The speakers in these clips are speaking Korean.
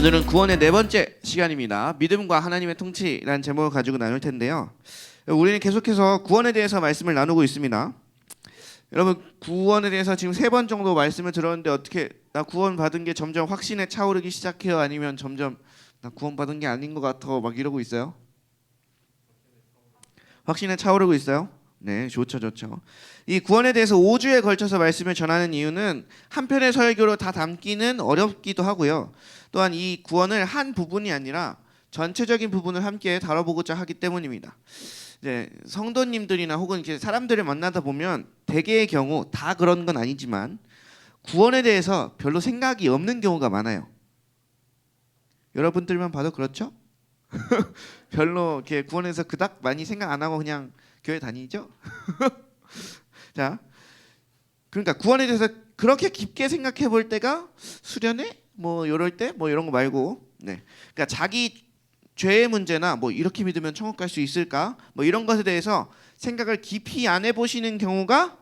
오늘은 구원의 네 번째 시간입니다. 믿음과 하나님의 통치라는 제목을 가지고 나눌 텐데요. 우리는 계속해서 구원에 대해서 말씀을 나누고 있습니다. 여러분, 구원에 대해서 지금 3번 정도 말씀을 들었는데 어떻게 나 구원 받은 게 점점 확신에 차오르기 시작해요? 아니면 점점 나 구원 받은 게 아닌 것 같아 막 이러고 있어요? 확신에 차오르고 있어요? 네, 좋죠. 이 구원에 대해서 5주에 걸쳐서 말씀을 전하는 이유는 한 편의 설교로 다 담기는 어렵기도 하고요. 또한 이 구원을 한 부분이 아니라 전체적인 부분을 함께 다뤄보고자 하기 때문입니다. 이제 성도님들이나 혹은 이렇게 사람들을 만나다 보면 대개의 경우 다 그런 건 아니지만 구원에 대해서 별로 생각이 없는 경우가 많아요. 여러분들만 봐도 그렇죠? 별로 이렇게 구원에서 그닥 많이 생각 안 하고 그냥 교회 다니죠? 자, 그러니까 구원에 대해서 그렇게 깊게 생각해 볼 때가 수련회 뭐 이럴 때 뭐 이런 거 말고, 네, 그러니까 자기 죄의 문제나 뭐 이렇게 믿으면 천국 갈 수 있을까 뭐 이런 것에 대해서 생각을 깊이 안 해보시는 경우가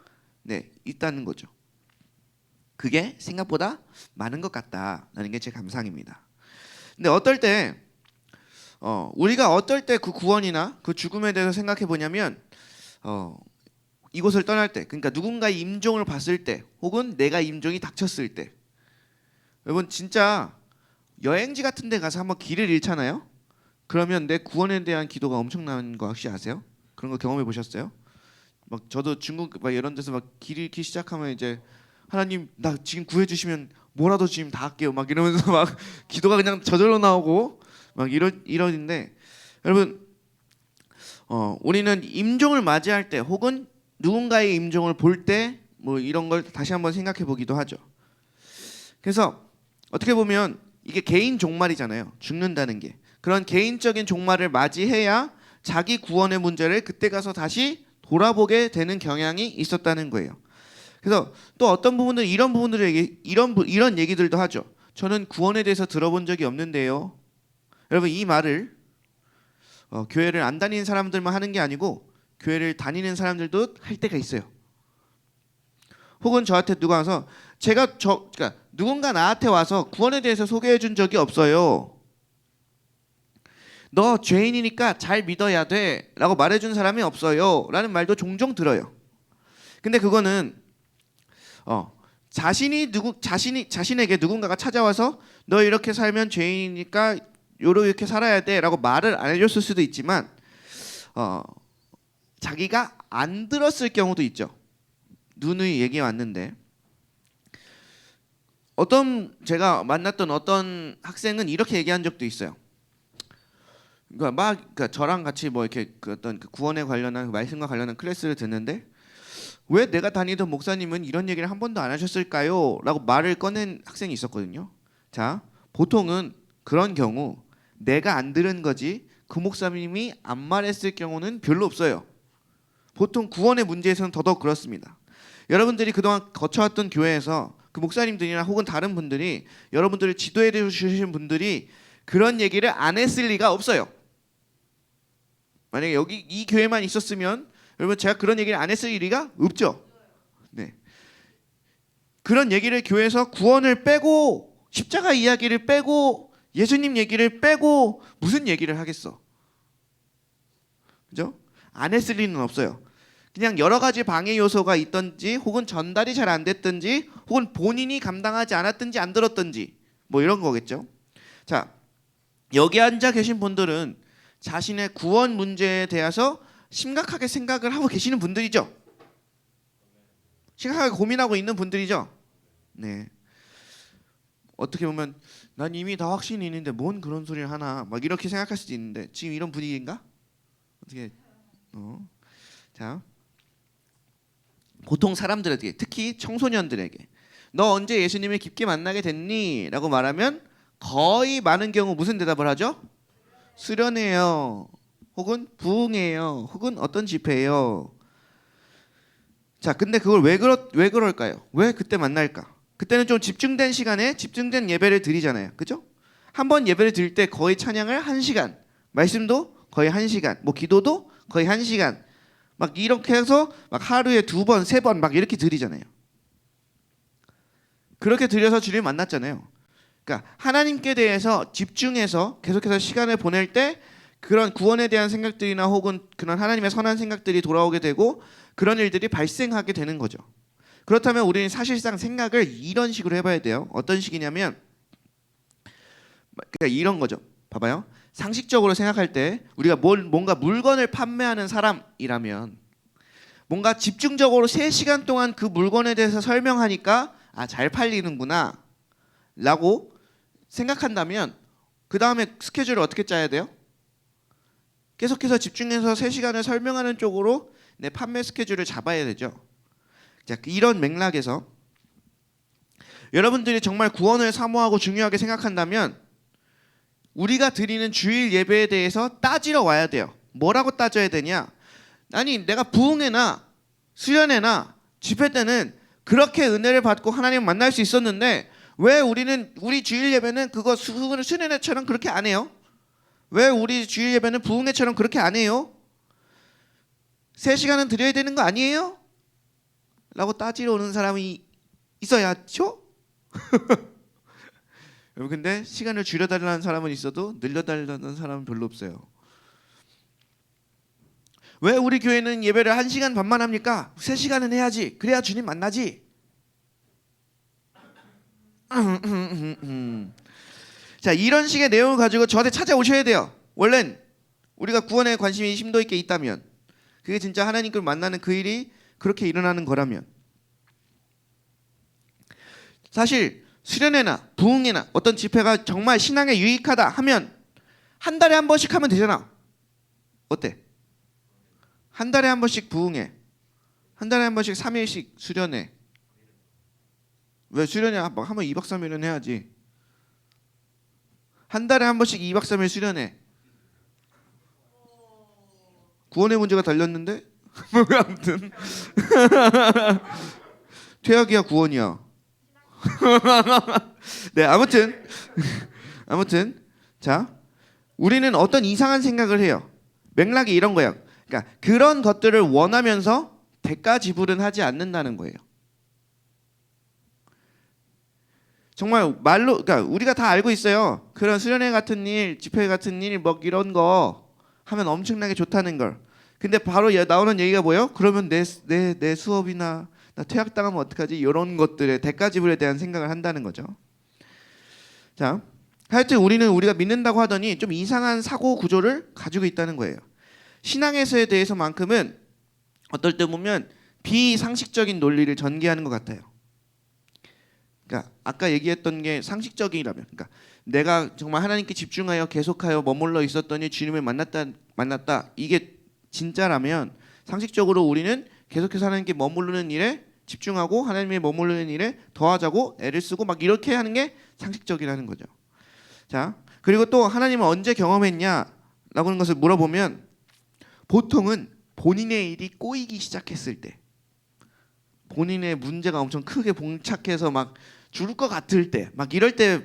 있다는 거죠. 그게 생각보다 많은 것 같다라는 게 제 감상입니다. 근데 우리가 어떨 때 그 구원이나 그 죽음에 대해서 생각해 보냐면 이곳을 떠날 때, 그러니까 누군가의 임종을 봤을 때 혹은 내가 임종이 닥쳤을 때. 여러분 진짜 여행지 같은 데 가서 한번 길을 잃잖아요. 그러면 내 구원에 대한 기도가 엄청난 거 혹시 아세요? 그런 거 경험해 보셨어요? 막 저도 중국 막 이런 데서 막 길 잃기 시작하면 이제 하나님 나 지금 구해 주시면 뭐라도 지금 다 할게요 막 이러면서 막 기도가 그냥 저절로 나오고 막 이러는데, 여러분 우리는 임종을 맞이할 때 혹은 누군가의 임종을 볼 때 뭐 이런 걸 다시 한번 생각해 보기도 하죠. 그래서 어떻게 보면 이게 개인 종말이잖아요. 죽는다는 게. 그런 개인적인 종말을 맞이해야 자기 구원의 문제를 그때 가서 다시 돌아보게 되는 경향이 있었다는 거예요. 그래서 또 어떤 부분들 이런 부분들을 이런 얘기들도 하죠. 저는 구원에 대해서 들어본 적이 없는데요. 여러분 이 말을 교회를 안 다니는 사람들만 하는 게 아니고 교회를 다니는 사람들도 할 때가 있어요. 혹은 저한테 누가 와서 그러니까 누군가 나한테 와서 구원에 대해서 소개해 준 적이 없어요. 너 죄인이니까 잘 믿어야 돼 라고 말해준 사람이 없어요 라는 말도 종종 들어요. 근데 그거는 자신에게 누군가가 찾아와서 너 이렇게 살면 죄인이니까 이렇게 살아야 돼 라고 말을 안 해줬을 수도 있지만 자기가 안 들었을 경우도 있죠. 누누이 얘기해 왔는데 제가 만났던 어떤 학생은 이렇게 얘기한 적도 있어요. 그러니까 저랑 같이 뭐 이렇게 어떤 구원에 관련한 말씀과 관련한 클래스를 듣는데 왜 내가 다니던 목사님은 이런 얘기를 한 번도 안 하셨을까요? 라고 말을 꺼낸 학생이 있었거든요. 자, 보통은 그런 경우 내가 안 들은 거지 그 목사님이 안 말했을 경우는 별로 없어요. 보통 구원의 문제에서는 더더욱 그렇습니다. 여러분들이 그동안 거쳐왔던 교회에서 그 목사님들이나 혹은 다른 분들이 여러분들을 지도해 주신 분들이 그런 얘기를 안 했을 리가 없어요. 만약에 여기 이 교회만 있었으면 여러분 제가 그런 얘기를 안 했을 리가 없죠. 네. 그런 얘기를 교회에서 구원을 빼고 십자가 이야기를 빼고 예수님 얘기를 빼고 무슨 얘기를 하겠어? 그죠? 안 했을 리는 없어요. 그냥 여러 가지 방해 요소가 있던지 혹은 전달이 잘 안 됐든지 혹은 본인이 감당하지 않았든지 안 들었든지 뭐 이런 거겠죠. 자, 여기 앉아 계신 분들은 자신의 구원 문제에 대해서 심각하게 생각을 하고 계시는 분들이죠. 심각하게 고민하고 있는 분들이죠. 네. 어떻게 보면 난 이미 다 확신이 있는데 뭔 그런 소리를 하나 막 이렇게 생각할 수도 있는데 지금 이런 분위기인가? 어떻게 자, 보통 사람들에게 특히 청소년들에게 너 언제 예수님을 깊게 만나게 됐니? 라고 말하면 거의 많은 경우 무슨 대답을 하죠? 수련회요. 혹은 부흥회요. 혹은 어떤 집회예요. 자, 근데 그걸 왜 그럴까요? 왜 그때 만날까? 그때는 좀 집중된 시간에 집중된 예배를 드리잖아요. 그죠? 한 번 예배를 드릴 때 거의 찬양을 1시간, 말씀도 거의 1시간, 뭐 기도도 거의 1시간 막 이렇게 해서 막 하루에 2번, 3번 막 이렇게 드리잖아요. 그렇게 드려서 주님 만났잖아요. 그러니까 하나님께 대해서 집중해서 계속해서 시간을 보낼 때 그런 구원에 대한 생각들이나 혹은 그런 하나님의 선한 생각들이 돌아오게 되고 그런 일들이 발생하게 되는 거죠. 그렇다면 우리는 사실상 생각을 이런 식으로 해봐야 돼요. 어떤 식이냐면 그러니까 이런 거죠. 봐봐요. 상식적으로 생각할 때 우리가 뭔가 물건을 판매하는 사람이라면 뭔가 집중적으로 3시간 동안 그 물건에 대해서 설명하니까 잘 팔리는구나 라고 생각한다면 그 다음에 스케줄을 어떻게 짜야 돼요? 계속해서 집중해서 3시간을 설명하는 쪽으로 내 판매 스케줄을 잡아야 되죠. 자, 이런 맥락에서 여러분들이 정말 구원을 사모하고 중요하게 생각한다면 우리가 드리는 주일 예배에 대해서 따지러 와야 돼요. 뭐라고 따져야 되냐? 아니 내가 부흥회나 수련회나 집회 때는 그렇게 은혜를 받고 하나님을 만날 수 있었는데 왜 우리 주일 예배는 그거 수련회처럼 그렇게 안 해요? 왜 우리 주일 예배는 부흥회처럼 그렇게 안 해요? 3시간은 드려야 되는 거 아니에요? 라고 따지러 오는 사람이 있어야죠? 여러분 근데 시간을 줄여달라는 사람은 있어도 늘려달라는 사람은 별로 없어요. 왜 우리 교회는 예배를 1시간 반만 합니까? 3시간은 해야지. 그래야 주님 만나지. 자, 이런 식의 내용을 가지고 저한테 찾아오셔야 돼요. 원래는 우리가 구원에 관심이 심도 있게 있다면 그게 진짜 하나님을 만나는 그 일이 그렇게 일어나는 거라면 사실 수련회나 부흥회나 어떤 집회가 정말 신앙에 유익하다 하면 한 달에 한 번씩 하면 되잖아. 어때? 한 달에 한 번씩 부흥회, 한 달에 한 번씩 3일씩 수련회. 왜 수련회 하면 2박 3일은 해야지. 한 달에 한 번씩 2박 3일 수련회. 구원의 문제가 달렸는데? 아무튼 퇴학이야 구원이야. 네, 아무튼 자, 우리는 어떤 이상한 생각을 해요. 맥락이 이런 거예요. 그러니까 그런 것들을 원하면서 대가 지불은 하지 않는다는 거예요. 정말 말로, 그러니까 우리가 다 알고 있어요. 그런 수련회 같은 일, 집회 같은 일, 뭐 이런 거 하면 엄청나게 좋다는 걸. 근데 바로 나오는 얘기가 뭐예요? 그러면 내 수업이나 나 퇴학당하면 어떡하지? 이런 것들의 대가 지불에 대한 생각을 한다는 거죠. 자, 하여튼 우리가 믿는다고 하더니 좀 이상한 사고 구조를 가지고 있다는 거예요. 신앙에서에 대해서만큼은 어떨 때 보면 비상식적인 논리를 전개하는 것 같아요. 그러니까 아까 얘기했던 게 상식적이라면, 그러니까 내가 정말 하나님께 집중하여 계속하여 머물러 있었더니 주님을 만났다. 이게 진짜라면 상식적으로 우리는 계속해서 하나님께 머무르는 일에 집중하고 하나님의 머무르는 일에 더하자고 애를 쓰고 막 이렇게 하는 게 상식적이라는 거죠. 자, 그리고 또 하나님을 언제 경험했냐라고 하는 것을 물어보면 보통은 본인의 일이 꼬이기 시작했을 때, 본인의 문제가 엄청 크게 봉착해서 막 죽을 것 같을 때, 막 이럴 때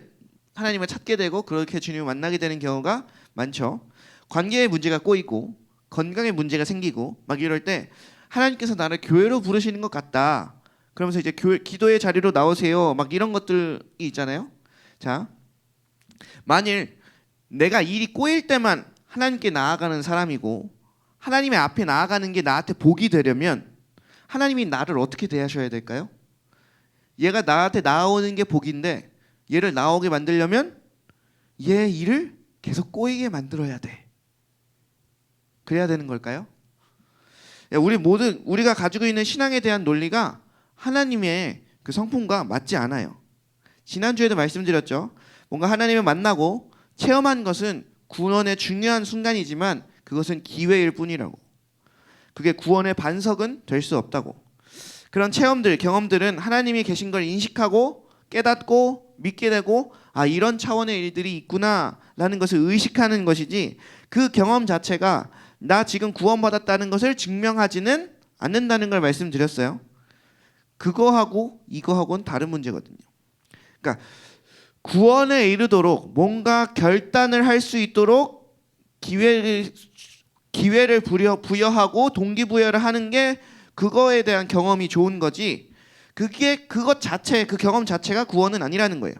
하나님을 찾게 되고 그렇게 주님을 만나게 되는 경우가 많죠. 관계의 문제가 꼬이고 건강에 문제가 생기고 막 이럴 때 하나님께서 나를 교회로 부르시는 것 같다. 그러면서 이제 기도의 자리로 나오세요. 막 이런 것들이 있잖아요. 자, 만일 내가 일이 꼬일 때만 하나님께 나아가는 사람이고 하나님의 앞에 나아가는 게 나한테 복이 되려면 하나님이 나를 어떻게 대하셔야 될까요? 얘가 나한테 나오는 게 복인데 얘를 나오게 만들려면 얘 일을 계속 꼬이게 만들어야 돼. 그래야 되는 걸까요? 우리가 가지고 있는 신앙에 대한 논리가 하나님의 그 성품과 맞지 않아요. 지난주에도 말씀드렸죠. 뭔가 하나님을 만나고 체험한 것은 구원의 중요한 순간이지만 그것은 기회일 뿐이라고. 그게 구원의 반석은 될 수 없다고. 그런 경험들은 하나님이 계신 걸 인식하고 깨닫고 믿게 되고 이런 차원의 일들이 있구나라는 것을 의식하는 것이지 그 경험 자체가 나 지금 구원받았다는 것을 증명하지는 않는다는 걸 말씀드렸어요. 그거하고 이거하고는 다른 문제거든요. 그러니까 구원에 이르도록 뭔가 결단을 할 수 있도록 기회를 부여하고 동기부여를 하는 게 그거에 대한 경험이 좋은 거지. 그 경험 자체가 구원은 아니라는 거예요.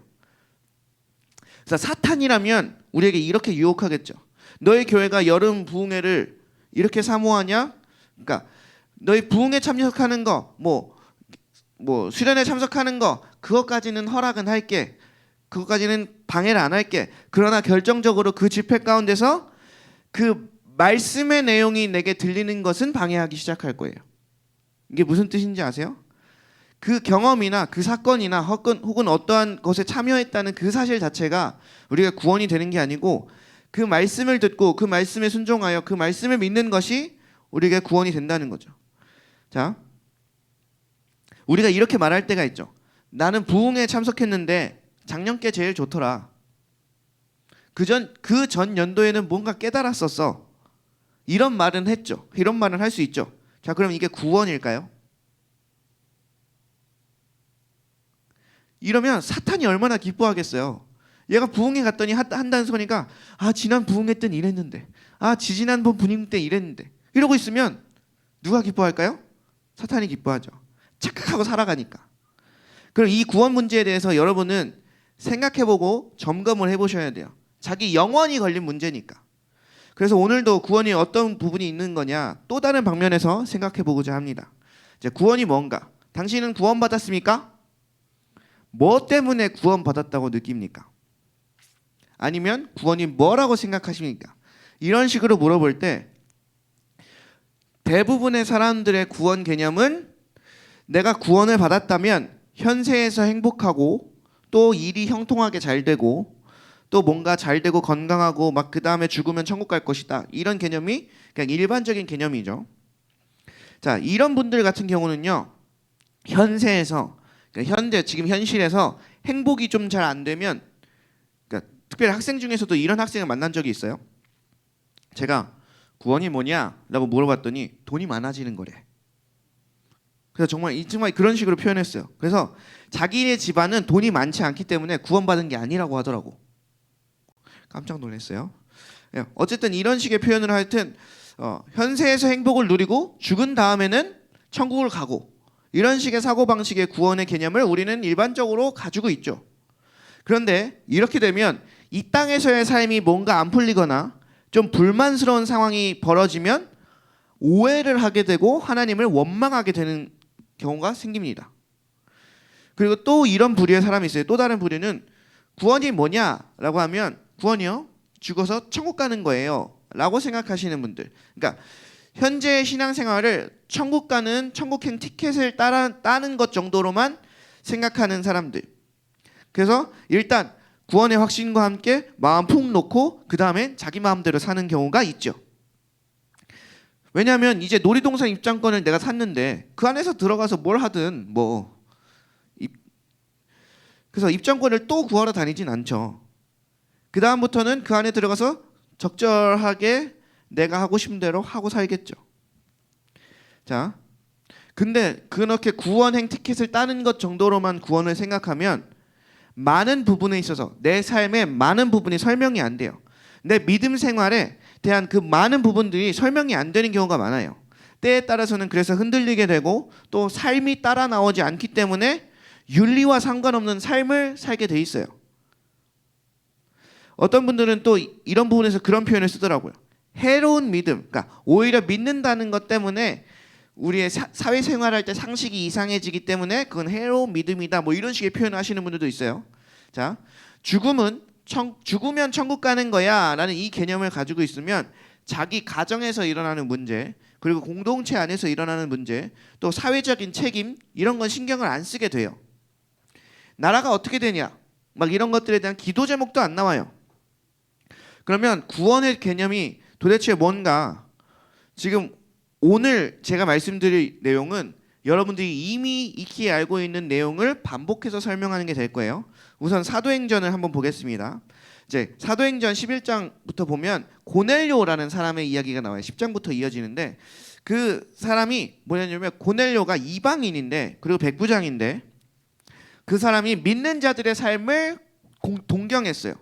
그래서 사탄이라면 우리에게 이렇게 유혹하겠죠. 너희 교회가 여름 부흥회를 이렇게 사모하냐? 그러니까 너희 부흥회 참석하는 거, 뭐 수련회 참석하는 거, 그것까지는 허락은 할게. 그것까지는 방해를 안 할게. 그러나 결정적으로 그 집회 가운데서 그 말씀의 내용이 내게 들리는 것은 방해하기 시작할 거예요. 이게 무슨 뜻인지 아세요? 그 경험이나 그 사건이나 혹은 어떠한 것에 참여했다는 그 사실 자체가 우리가 구원이 되는 게 아니고, 그 말씀을 듣고 그 말씀에 순종하여 그 말씀을 믿는 것이 우리가 구원이 된다는 거죠. 자, 우리가 이렇게 말할 때가 있죠. 나는 부흥회에 참석했는데 작년께 제일 좋더라. 그 전 연도에는 뭔가 깨달았었어. 이런 말은 했죠. 이런 말은 할 수 있죠. 자, 그럼 이게 구원일까요? 이러면 사탄이 얼마나 기뻐하겠어요. 얘가 부흥회 갔더니 한다는 소리가, 지난 부흥회 때는 이랬는데, 지지난번 부흥회 때 이랬는데, 이러고 있으면 누가 기뻐할까요? 사탄이 기뻐하죠. 착각하고 살아가니까. 그럼 이 구원 문제에 대해서 여러분은 생각해보고 점검을 해보셔야 돼요. 자기 영원히 걸린 문제니까. 그래서 오늘도 구원이 어떤 부분이 있는 거냐, 또 다른 방면에서 생각해보고자 합니다. 이제 구원이 뭔가? 당신은 구원받았습니까? 뭐 때문에 구원받았다고 느낍니까? 아니면 구원이 뭐라고 생각하십니까? 이런 식으로 물어볼 때 대부분의 사람들의 구원 개념은, 내가 구원을 받았다면 현세에서 행복하고 또 일이 형통하게 잘 되고 또 뭔가 잘 되고 건강하고 막 그 다음에 죽으면 천국 갈 것이다. 이런 개념이 그냥 일반적인 개념이죠. 자, 이런 분들 같은 경우는요, 현세에서, 그러니까 현재 지금 현실에서 행복이 좀 잘 안 되면, 그러니까 특별히 학생 중에서도 이런 학생을 만난 적이 있어요. 제가 구원이 뭐냐라고 물어봤더니 돈이 많아지는 거래. 그래서 정말 그런 식으로 표현했어요. 그래서 자기네 집안은 돈이 많지 않기 때문에 구원받은 게 아니라고 하더라고. 깜짝 놀랐어요. 어쨌든 이런 식의 표현을 하여튼 현세에서 행복을 누리고 죽은 다음에는 천국을 가고, 이런 식의 사고방식의 구원의 개념을 우리는 일반적으로 가지고 있죠. 그런데 이렇게 되면 이 땅에서의 삶이 뭔가 안 풀리거나 좀 불만스러운 상황이 벌어지면 오해를 하게 되고 하나님을 원망하게 되는 경우가 생깁니다. 그리고 또 이런 부류의 사람이 있어요. 또 다른 부류는 구원이 뭐냐라고 하면, 구원이요? 죽어서 천국 가는 거예요 라고 생각하시는 분들. 그러니까 현재의 신앙생활을 천국 가는 천국행 티켓을 따는 것 정도로만 생각하는 사람들. 그래서 일단 구원의 확신과 함께 마음 푹 놓고 그 다음에 자기 마음대로 사는 경우가 있죠. 왜냐하면 이제 놀이동산 입장권을 내가 샀는데 그 안에서 들어가서 뭘 하든 그래서 입장권을 또 구하러 다니진 않죠. 그 다음부터는 그 안에 들어가서 적절하게 내가 하고 싶은 대로 하고 살겠죠. 자, 근데 그렇게 구원행 티켓을 따는 것 정도로만 구원을 생각하면 많은 부분에 있어서 내 삶의 많은 부분이 설명이 안 돼요. 내 믿음 생활에 대한 그 많은 부분들이 설명이 안 되는 경우가 많아요. 때에 따라서는 그래서 흔들리게 되고 또 삶이 따라 나오지 않기 때문에 윤리와 상관없는 삶을 살게 돼 있어요. 어떤 분들은 또 이런 부분에서 그런 표현을 쓰더라고요. 해로운 믿음, 그러니까 오히려 믿는다는 것 때문에 우리의 사회생활할 때 상식이 이상해지기 때문에 그건 해로운 믿음이다, 뭐 이런 식의 표현을 하시는 분들도 있어요. 자, 죽으면 천국 가는 거야 라는 이 개념을 가지고 있으면 자기 가정에서 일어나는 문제, 그리고 공동체 안에서 일어나는 문제, 또 사회적인 책임, 이런 건 신경을 안 쓰게 돼요. 나라가 어떻게 되냐, 막 이런 것들에 대한 기도 제목도 안 나와요. 그러면 구원의 개념이 도대체 뭔가, 지금 오늘 제가 말씀드릴 내용은 여러분들이 이미 익히 알고 있는 내용을 반복해서 설명하는 게 될 거예요. 우선 사도행전을 한번 보겠습니다. 이제 사도행전 11장부터 보면 고넬료라는 사람의 이야기가 나와요. 10장부터 이어지는데, 그 사람이 뭐냐면 고넬료가 이방인인데, 그리고 백부장인데, 그 사람이 믿는 자들의 삶을 동경했어요.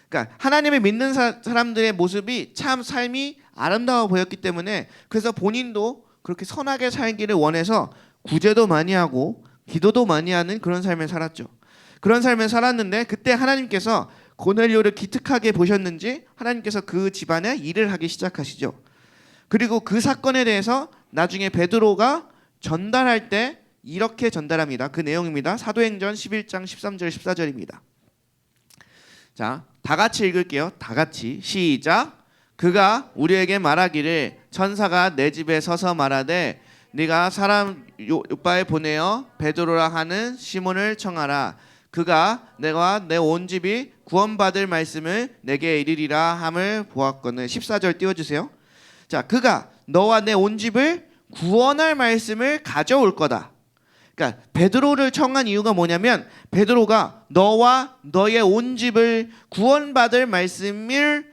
그러니까 하나님을 믿는 사람들의 모습이 참 삶이 아름다워 보였기 때문에, 그래서 본인도 그렇게 선하게 살기를 원해서 구제도 많이 하고 기도도 많이 하는 그런 삶을 살았죠. 그런 삶을 살았는데 그때 하나님께서 고넬료를 기특하게 보셨는지 하나님께서 그 집안에 일을 하기 시작하시죠. 그리고 그 사건에 대해서 나중에 베드로가 전달할 때 이렇게 전달합니다. 그 내용입니다. 사도행전 11장 13절 14절입니다. 자, 다 같이 읽을게요. 다 같이 시작. 그가 우리에게 말하기를 천사가 내 집에 서서 말하되 네가 사람 요바에 보내어 베드로라 하는 시몬을 청하라. 그가 내가 내 온 집이 구원받을 말씀을 내게 이르리라 함을 보았거늘. 14절 띄워주세요. 자, 그가 너와 내 온 집을 구원할 말씀을 가져올 거다. 그러니까 베드로를 청한 이유가 뭐냐면 베드로가 너와 너의 온 집을 구원받을 말씀을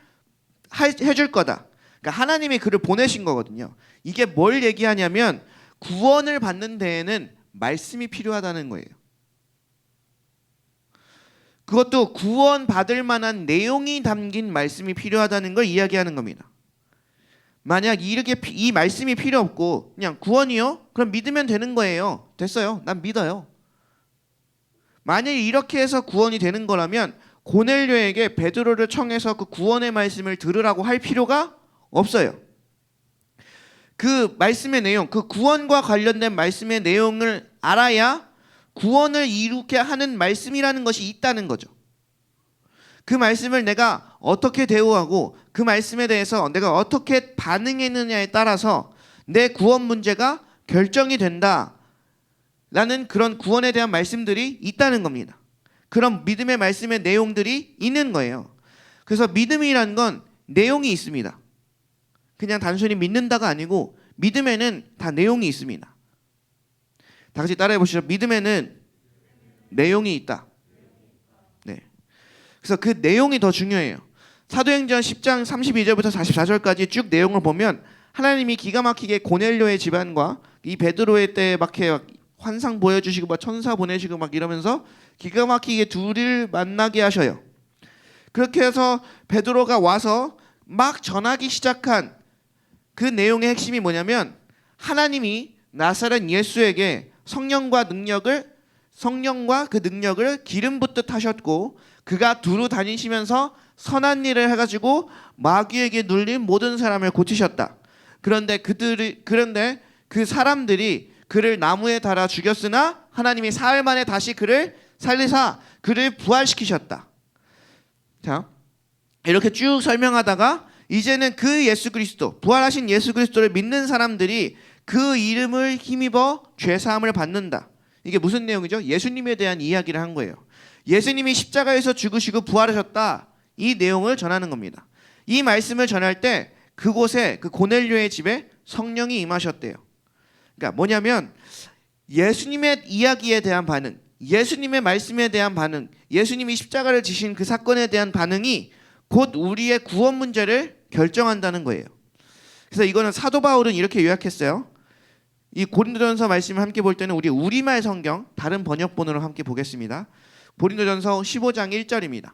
해줄 거다. 그러니까 하나님이 그를 보내신 거거든요. 이게 뭘 얘기하냐면 구원을 받는 데에는 말씀이 필요하다는 거예요. 그것도 구원받을 만한 내용이 담긴 말씀이 필요하다는 걸 이야기하는 겁니다. 만약 이렇게 이 말씀이 필요 없고 그냥 구원이요? 그럼 믿으면 되는 거예요. 됐어요. 난 믿어요. 만약에 이렇게 해서 구원이 되는 거라면 고넬료에게 베드로를 청해서 그 구원의 말씀을 들으라고 할 필요가 없어요. 그 말씀의 내용, 그 구원과 관련된 말씀의 내용을 알아야 구원을 이루게 하는 말씀이라는 것이 있다는 거죠. 그 말씀을 내가 어떻게 대우하고 그 말씀에 대해서 내가 어떻게 반응했느냐에 따라서 내 구원 문제가 결정이 된다라는 그런 구원에 대한 말씀들이 있다는 겁니다. 그런 믿음의 말씀의 내용들이 있는 거예요. 그래서 믿음이란 건 내용이 있습니다. 그냥 단순히 믿는다가 아니고 믿음에는 다 내용이 있습니다. 다 같이 따라해 보시죠. 믿음에는 내용이 있다. 네. 그래서 그 내용이 더 중요해요. 사도행전 10장 32절부터 44절까지 쭉 내용을 보면 하나님이 기가 막히게 고넬료의 집안과 이 베드로의 때에 막 환상 보여주시고 막 천사 보내시고 막 이러면서 기가 막히게 둘을 만나게 하셔요. 그렇게 해서 베드로가 와서 막 전하기 시작한 그 내용의 핵심이 뭐냐면 하나님이 나사렛 예수에게 성령과 그 능력을 기름 붓듯 하셨고 그가 두루 다니시면서 선한 일을 해가지고 마귀에게 눌린 모든 사람을 고치셨다. 그런데 그 사람들이 그를 나무에 달아 죽였으나 하나님이 사흘 만에 다시 그를 살리사 그를 부활시키셨다. 자, 이렇게 쭉 설명하다가 이제는 그 예수 그리스도, 부활하신 예수 그리스도를 믿는 사람들이 그 이름을 힘입어 죄사함을 받는다. 이게 무슨 내용이죠? 예수님에 대한 이야기를 한 거예요. 예수님이 십자가에서 죽으시고 부활하셨다. 이 내용을 전하는 겁니다. 이 말씀을 전할 때 그곳에 그 고넬료의 집에 성령이 임하셨대요. 그러니까 뭐냐면 예수님의 이야기에 대한 반응, 예수님의 말씀에 대한 반응, 예수님이 십자가를 지신 그 사건에 대한 반응이 곧 우리의 구원 문제를 결정한다는 거예요. 그래서 이거는 사도 바울은 이렇게 요약했어요. 이 고린도전서 말씀을 함께 볼 때는 우리 우리말 성경 다른 번역본으로 함께 보겠습니다. 고린도전서 15장 1절입니다.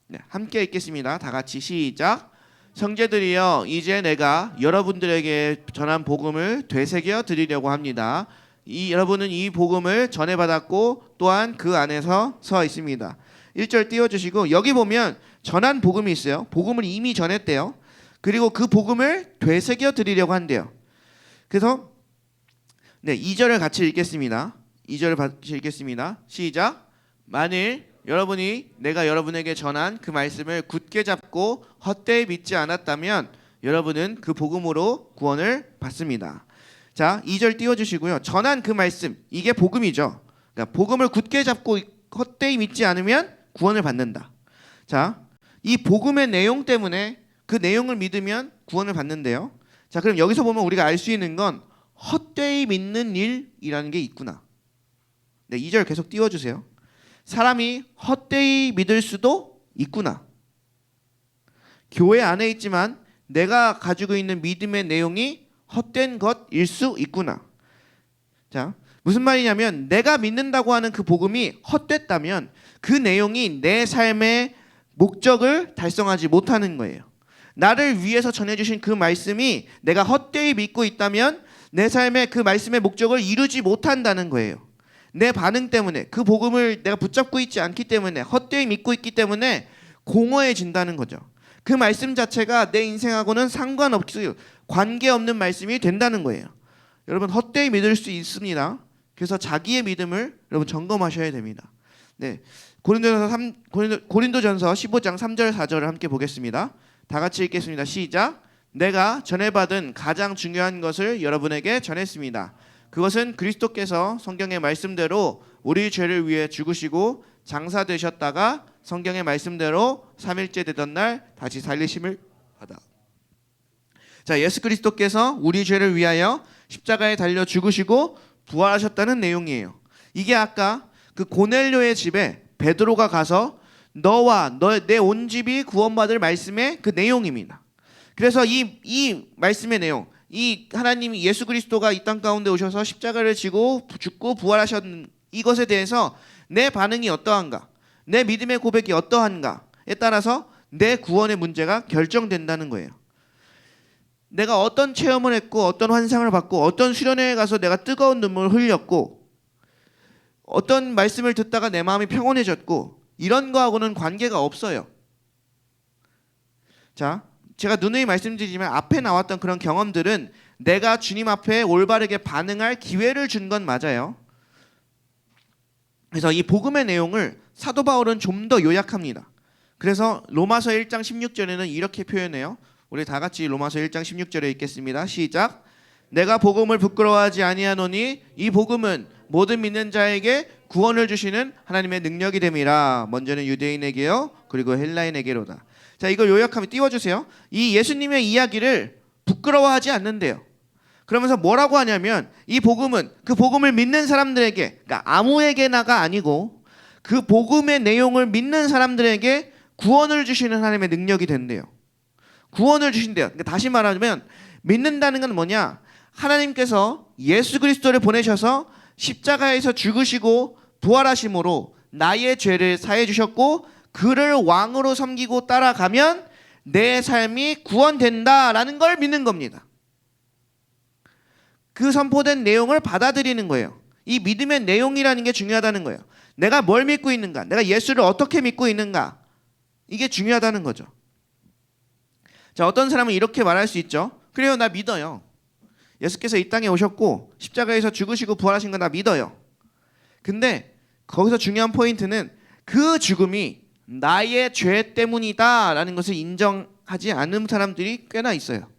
네, 함께 읽겠습니다. 다 같이 시작. 형제들이여 이제 내가 여러분들에게 전한 복음을 되새겨 드리려고 합니다. 여러분은 이 복음을 전해받았고 또한 그 안에서 서 있습니다. 1절 띄워주시고 여기 보면 전한 복음이 있어요. 복음을 이미 전했대요. 그리고 그 복음을 되새겨 드리려고 한대요. 그래서 네, 2절을 같이 읽겠습니다. 2절을 같이 읽겠습니다. 시작. 만일 여러분이 내가 여러분에게 전한 그 말씀을 굳게 잡고 헛되이 믿지 않았다면 여러분은 그 복음으로 구원을 받습니다. 자, 2절 띄워주시고요. 전한 그 말씀, 이게 복음이죠. 그러니까 복음을 굳게 잡고 헛되이 믿지 않으면 구원을 받는다. 자, 이 복음의 내용 때문에 그 내용을 믿으면 구원을 받는데요. 자, 그럼 여기서 보면 우리가 알 수 있는 건 헛되이 믿는 일이라는 게 있구나. 네, 2절 계속 띄워주세요. 사람이 헛되이 믿을 수도 있구나. 교회 안에 있지만 내가 가지고 있는 믿음의 내용이 헛된 것일 수 있구나. 자, 무슨 말이냐면 내가 믿는다고 하는 그 복음이 헛됐다면 그 내용이 내 삶의 목적을 달성하지 못하는 거예요. 나를 위해서 전해주신 그 말씀이 내가 헛되이 믿고 있다면 내 삶의 그 말씀의 목적을 이루지 못한다는 거예요. 내 반응 때문에 그 복음을 내가 붙잡고 있지 않기 때문에 헛되이 믿고 있기 때문에 공허해진다는 거죠. 그 말씀 자체가 내 인생하고는 상관없이 관계없는 말씀이 된다는 거예요. 여러분 헛되이 믿을 수 있습니다. 그래서 자기의 믿음을 여러분 점검하셔야 됩니다. 네, 고린도전서 15장 3절 4절을 함께 보겠습니다. 다 같이 읽겠습니다. 시작. 내가 전해받은 가장 중요한 것을 여러분에게 전했습니다. 그것은 그리스도께서 성경의 말씀대로 우리 죄를 위해 죽으시고 장사되셨다가 성경의 말씀대로 3일째 되던 날 다시 살리심을 받아. 자, 예수 그리스도께서 우리 죄를 위하여 십자가에 달려 죽으시고 부활하셨다는 내용이에요. 이게 아까 그 고넬료의 집에 베드로가 가서 너와 내 온 집이 구원받을 말씀의 그 내용입니다. 그래서 이 말씀의 내용, 이 하나님이 예수 그리스도가 이 땅 가운데 오셔서 십자가를 지고 죽고 부활하셨는 이것에 대해서 내 반응이 어떠한가, 내 믿음의 고백이 어떠한가에 따라서 내 구원의 문제가 결정된다는 거예요. 내가 어떤 체험을 했고 어떤 환상을 받고 어떤 수련회에 가서 내가 뜨거운 눈물을 흘렸고 어떤 말씀을 듣다가 내 마음이 평온해졌고 이런 거하고는 관계가 없어요. 자, 제가 누누이 말씀드리지만 앞에 나왔던 그런 경험들은 내가 주님 앞에 올바르게 반응할 기회를 준 건 맞아요. 그래서 이 복음의 내용을 사도 바울은 좀 더 요약합니다. 그래서 로마서 1장 16절에는 이렇게 표현해요. 우리 다 같이 로마서 1장 16절에 읽겠습니다. 시작. 내가 복음을 부끄러워하지 아니하노니 이 복음은 모든 믿는 자에게 구원을 주시는 하나님의 능력이 됨이라. 먼저는 유대인에게요 그리고 헬라인에게로다. 자, 이걸 요약하면 띄워주세요. 이 예수님의 이야기를 부끄러워하지 않는데요. 그러면서 뭐라고 하냐면 이 복음은 그 복음을 믿는 사람들에게, 그러니까 아무에게나가 아니고 그 복음의 내용을 믿는 사람들에게 구원을 주시는 하나님의 능력이 된대요. 구원을 주신대요. 그러니까 다시 말하면 믿는다는 건 뭐냐? 하나님께서 예수 그리스도를 보내셔서 십자가에서 죽으시고 부활하심으로 나의 죄를 사해 주셨고 그를 왕으로 섬기고 따라가면 내 삶이 구원된다라는 걸 믿는 겁니다. 그 선포된 내용을 받아들이는 거예요. 이 믿음의 내용이라는 게 중요하다는 거예요. 내가 뭘 믿고 있는가? 내가 예수를 어떻게 믿고 있는가? 이게 중요하다는 거죠. 자, 어떤 사람은 이렇게 말할 수 있죠. 그래요, 나 믿어요. 예수께서 이 땅에 오셨고 십자가에서 죽으시고 부활하신 거 나 믿어요. 근데 거기서 중요한 포인트는 그 죽음이 나의 죄 때문이다라는 것을 인정하지 않는 사람들이 꽤나 있어요.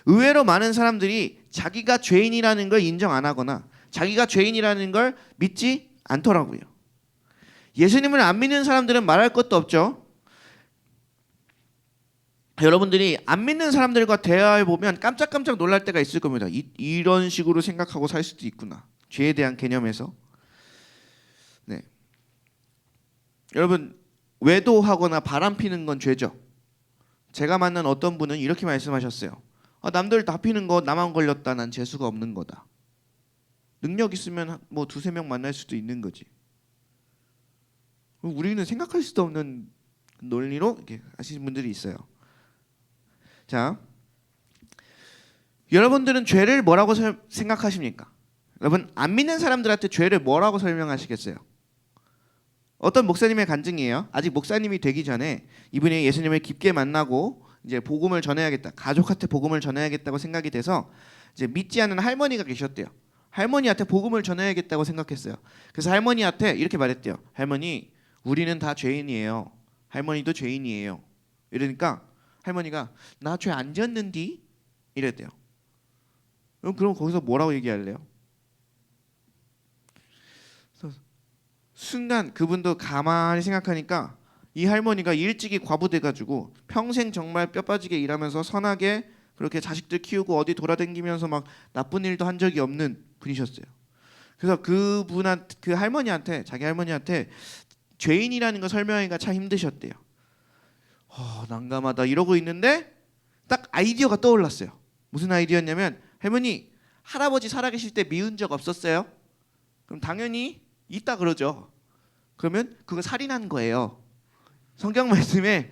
의외로 많은 사람들이 자기가 죄인이라는 걸 인정 안 하거나 자기가 죄인이라는 걸 믿지 않더라고요. 예수님을 안 믿는 사람들은 말할 것도 없죠. 여러분들이 안 믿는 사람들과 대화해 보면 깜짝깜짝 놀랄 때가 있을 겁니다. 이런 식으로 생각하고 살 수도 있구나. 죄에 대한 개념에서. 네. 여러분, 외도하거나 바람 피는 건 죄죠. 제가 만난 어떤 분은 이렇게 말씀하셨어요. 남들 다 피는 거 나만 걸렸다. 난 재수가 없는 거다. 능력 있으면 뭐 두세 명 만날 수도 있는 거지. 우리는 생각할 수도 없는 논리로 이렇게 하시는 분들이 있어요. 자, 여러분들은 죄를 뭐라고 생각하십니까? 여러분, 안 믿는 사람들한테 죄를 뭐라고 설명하시겠어요? 어떤 목사님의 간증이에요. 아직 목사님이 되기 전에 이분이 예수님을 깊게 만나고 이제 복음을 전해야겠다, 가족한테 복음을 전해야겠다고 생각이 돼서 이제 믿지 않는 할머니가 계셨대요. 할머니한테 복음을 전해야겠다고 생각했어요. 그래서 할머니한테 이렇게 말했대요. 할머니, 우리는 다 죄인이에요. 할머니도 죄인이에요. 이러니까 할머니가 나 죄 안 졌는디? 이랬대요. 그럼 거기서 뭐라고 얘기할래요? 순간 그분도 가만히 생각하니까 이 할머니가 일찍이 과부돼가지고 평생 정말 뼈 빠지게 일하면서 선하게 그렇게 자식들 키우고 어디 돌아다니면서 막 나쁜 일도 한 적이 없는 분이셨어요. 그래서 그 할머니한테, 자기 할머니한테 죄인이라는 거 설명하기가 참 힘드셨대요. 난감하다 이러고 있는데 딱 아이디어가 떠올랐어요. 무슨 아이디어였냐면, 할머니, 할아버지 살아계실 때 미운 적 없었어요? 그럼 당연히 있다 그러죠. 그러면 그거 살인한 거예요. 성경 말씀에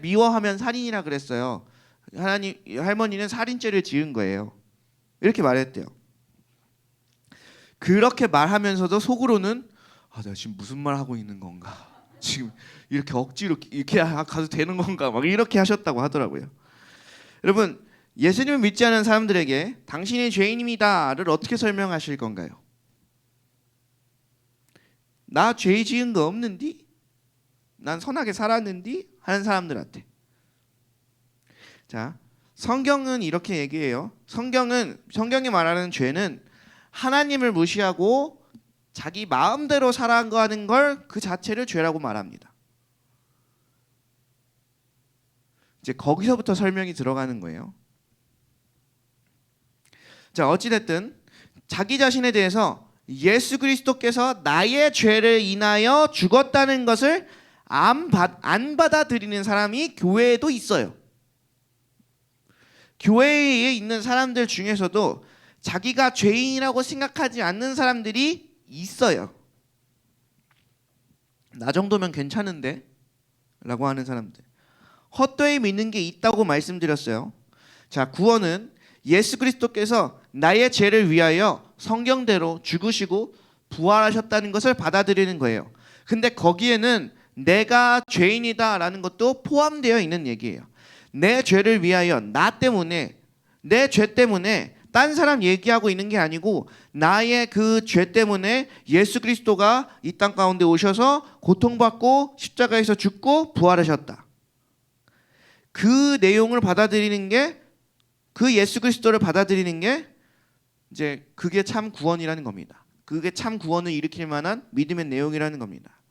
미워하면 살인이라 그랬어요. 할머니는 살인죄를 지은 거예요. 이렇게 말했대요. 그렇게 말하면서도 속으로는 내가 지금 무슨 말 하고 있는 건가? 지금 이렇게 억지로 이렇게 가도 되는 건가 막 이렇게 하셨다고 하더라고요. 여러분, 예수님을 믿지 않은 사람들에게 당신이 죄인입니다를 어떻게 설명하실 건가요? 나 죄 지은 거 없는디? 난 선하게 살았는디? 하는 사람들한테. 자, 성경은 이렇게 얘기해요. 성경이 말하는 죄는 하나님을 무시하고 자기 마음대로 살아가는 걸 그 자체를 죄라고 말합니다. 이제 거기서부터 설명이 들어가는 거예요. 자, 어찌됐든 자기 자신에 대해서 예수 그리스도께서 나의 죄를 인하여 죽었다는 것을 안 받아들이는 사람이 교회에도 있어요. 교회에 있는 사람들 중에서도 자기가 죄인이라고 생각하지 않는 사람들이 있어요. 나 정도면 괜찮은데? 라고 하는 사람들. 헛되이 믿는 게 있다고 말씀드렸어요. 자, 구원은 예수 그리스도께서 나의 죄를 위하여 성경대로 죽으시고 부활하셨다는 것을 받아들이는 거예요. 근데 거기에는 내가 죄인이다 라는 것도 포함되어 있는 얘기예요. 내 죄를 위하여 나 때문에 내 죄 때문에 딴 사람 얘기하고 있는 게 아니고 나의 그 죄 때문에 예수 그리스도가 이 땅 가운데 오셔서 고통받고 십자가에서 죽고 부활하셨다. 그 내용을 받아들이는 게 그 예수 그리스도를 받아들이는 게 이제 그게 참 구원이라는 겁니다. 그게 참 구원을 일으킬 만한 믿음의 내용이라는 겁니다.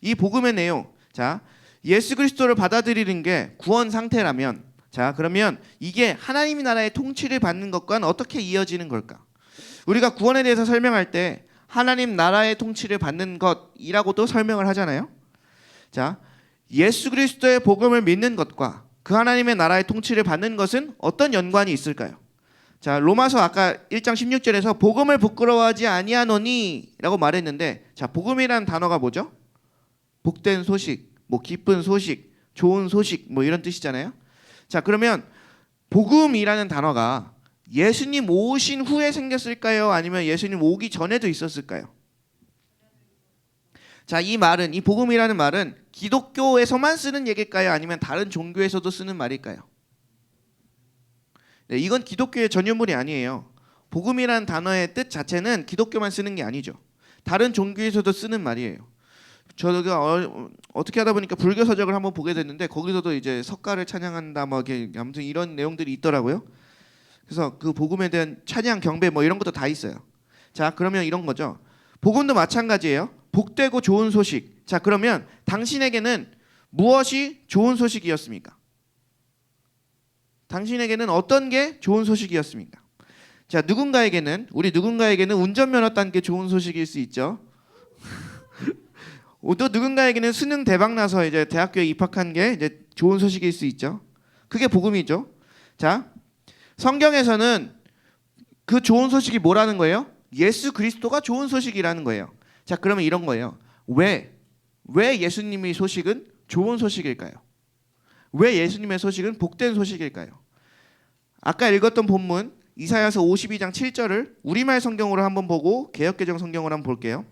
이 복음의 내용, 자, 예수 그리스도를 받아들이는 게 구원 상태라면, 자, 그러면 이게 하나님의 나라의 통치를 받는 것과는 어떻게 이어지는 걸까? 우리가 구원에 대해서 설명할 때 하나님 나라의 통치를 받는 것이라고도 설명을 하잖아요. 자, 예수 그리스도의 복음을 믿는 것과 그 하나님의 나라의 통치를 받는 것은 어떤 연관이 있을까요? 자, 로마서 아까 1장 16절에서 복음을 부끄러워하지 아니하노니 라고 말했는데, 자, 복음이라는 단어가 뭐죠? 복된 소식, 뭐 기쁜 소식, 좋은 소식 뭐 이런 뜻이잖아요. 자, 그러면 복음이라는 단어가 예수님 오신 후에 생겼을까요? 아니면 예수님 오기 전에도 있었을까요? 자, 이 말은, 이 복음이라는 말은 기독교에서만 쓰는 얘기일까요? 아니면 다른 종교에서도 쓰는 말일까요? 네, 이건 기독교의 전유물이 아니에요. 복음이라는 단어의 뜻 자체는 기독교만 쓰는 게 아니죠. 다른 종교에서도 쓰는 말이에요. 저가 어떻게 하다 보니까 불교 서적을 한번 보게 됐는데 거기서도 이제 석가를 찬양한다 뭐 이렇게 아무튼 이런 내용들이 있더라고요. 그래서 그 복음에 대한 찬양 경배 뭐 이런 것도 다 있어요. 자, 그러면 이런 거죠. 복음도 마찬가지예요. 복되고 좋은 소식. 자, 그러면 당신에게는 무엇이 좋은 소식이었습니까? 당신에게는 어떤 게 좋은 소식이었습니까? 자, 우리 누군가에게는 운전면허 딴 게 좋은 소식일 수 있죠. 또 누군가에게는 수능 대박 나서 이제 대학교에 입학한 게 이제 좋은 소식일 수 있죠. 그게 복음이죠. 자, 성경에서는 그 좋은 소식이 뭐라는 거예요? 예수 그리스도가 좋은 소식이라는 거예요. 자, 그러면 이런 거예요. 왜 예수님의 소식은 좋은 소식일까요? 왜 예수님의 소식은 복된 소식일까요? 아까 읽었던 본문 이사야서 52장 7절을 우리말 성경으로 한번 보고 개역개정 성경으로 한번 볼게요.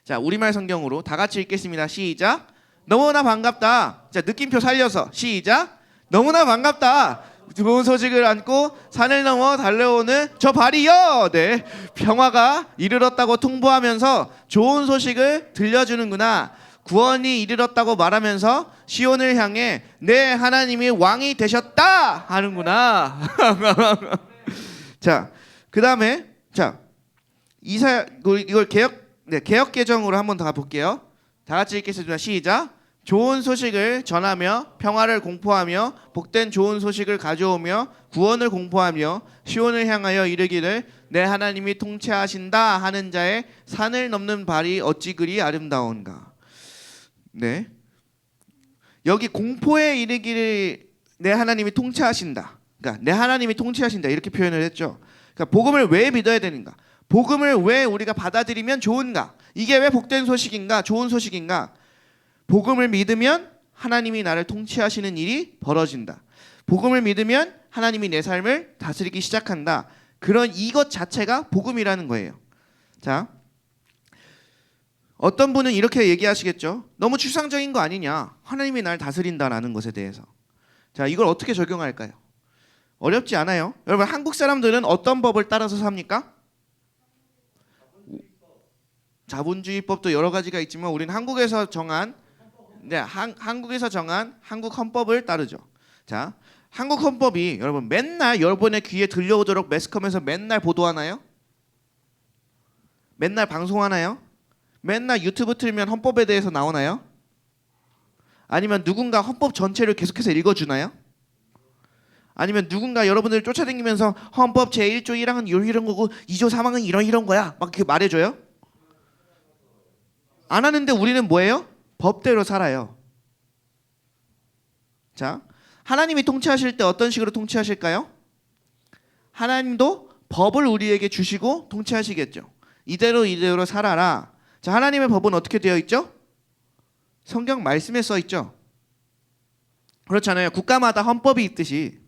자, 우리말 성경으로 다 같이 읽겠습니다. 시작. 너무나 반갑다. 자, 느낌표 살려서 시작. 너무나 반갑다. 좋은 소식을 안고 산을 넘어 달려오는 저 발이여. 네, 평화가 이르렀다고 통보하면서 좋은 소식을 들려주는구나. 구원이 이르렀다고 말하면서 시온을 향해 내 하나님이 왕이 되셨다 하는구나. 자, 그 다음에 자, 이사야 이걸 개역 개정으로 한번 더 가볼게요. 다 같이 읽겠습니다. 시작. 좋은 소식을 전하며 평화를 공포하며 복된 좋은 소식을 가져오며 구원을 공포하며 시온을 향하여 이르기를 내 하나님이 통치하신다 하는 자의 산을 넘는 발이 어찌 그리 아름다운가. 네, 여기 공포에 이르기를 내 하나님이 통치하신다. 그러니까 내 하나님이 통치하신다 이렇게 표현을 했죠. 그러니까 복음을 왜 믿어야 되는가? 복음을 왜 우리가 받아들이면 좋은가? 이게 왜 복된 소식인가? 좋은 소식인가? 복음을 믿으면 하나님이 나를 통치하시는 일이 벌어진다. 복음을 믿으면 하나님이 내 삶을 다스리기 시작한다. 그런 이것 자체가 복음이라는 거예요. 자, 어떤 분은 이렇게 얘기하시겠죠. 너무 추상적인 거 아니냐. 하나님이 날 다스린다라는 것에 대해서. 자, 이걸 어떻게 적용할까요? 어렵지 않아요. 여러분, 한국 사람들은 어떤 법을 따라서 삽니까? 자본주의법도 여러 가지가 있지만 우리는 한국에서 정한 한국에서 정한 한국 헌법을 따르죠. 자, 한국 헌법이 여러분 맨날 여러분의 귀에 들려오도록 매스컴에서 맨날 보도하나요? 맨날 방송하나요? 맨날 유튜브 틀면 헌법에 대해서 나오나요? 아니면 누군가 헌법 전체를 계속해서 읽어주나요? 아니면 누군가 여러분들 쫓아다니면서 헌법 제1조 1항은 이런 거고 2조 3항은 이런 거야 막 이렇게 말해줘요? 안 하는데 우리는 뭐예요? 법대로 살아요. 자, 하나님이 통치하실 때 어떤 식으로 통치하실까요? 하나님도 법을 우리에게 주시고 통치하시겠죠. 이대로 살아라. 자, 하나님의 법은 어떻게 되어 있죠? 성경 말씀에 써 있죠. 그렇잖아요. 국가마다 헌법이 있듯이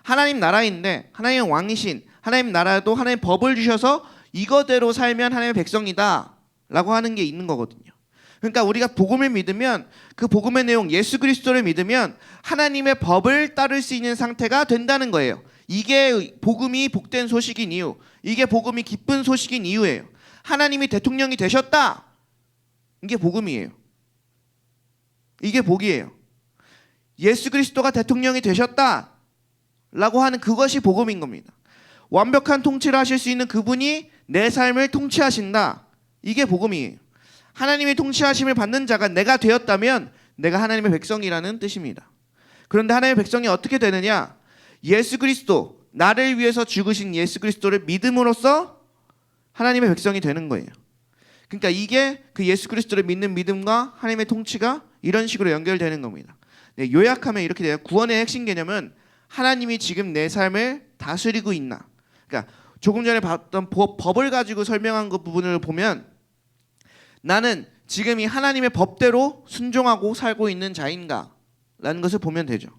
하나님 나라인데 하나님의 왕이신 하나님 나라도 하나님 법을 주셔서 이거대로 살면 하나님의 백성이다 라고 하는 게 있는 거거든요. 그러니까 우리가 복음을 믿으면 그 복음의 내용 예수 그리스도를 믿으면 하나님의 법을 따를 수 있는 상태가 된다는 거예요. 이게 복음이 복된 소식인 이유, 이게 복음이 기쁜 소식인 이유예요. 하나님이 대통령이 되셨다. 이게 복음이에요. 이게 복이에요. 예수 그리스도가 대통령이 되셨다 라고 하는 그것이 복음인 겁니다. 완벽한 통치를 하실 수 있는 그분이 내 삶을 통치하신다. 이게 복음이에요. 하나님의 통치하심을 받는 자가 내가 되었다면 내가 하나님의 백성이라는 뜻입니다. 그런데 하나님의 백성이 어떻게 되느냐? 예수 그리스도, 나를 위해서 죽으신 예수 그리스도를 믿음으로써 하나님의 백성이 되는 거예요. 그러니까 이게 그 예수 그리스도를 믿는 믿음과 하나님의 통치가 이런 식으로 연결되는 겁니다. 네, 요약하면 이렇게 돼요. 구원의 핵심 개념은 하나님이 지금 내 삶을 다스리고 있나. 그러니까 조금 전에 봤던 법을 가지고 설명한 그 부분을 보면 나는 지금 이 하나님의 법대로 순종하고 살고 있는 자인가 라는 것을 보면 되죠.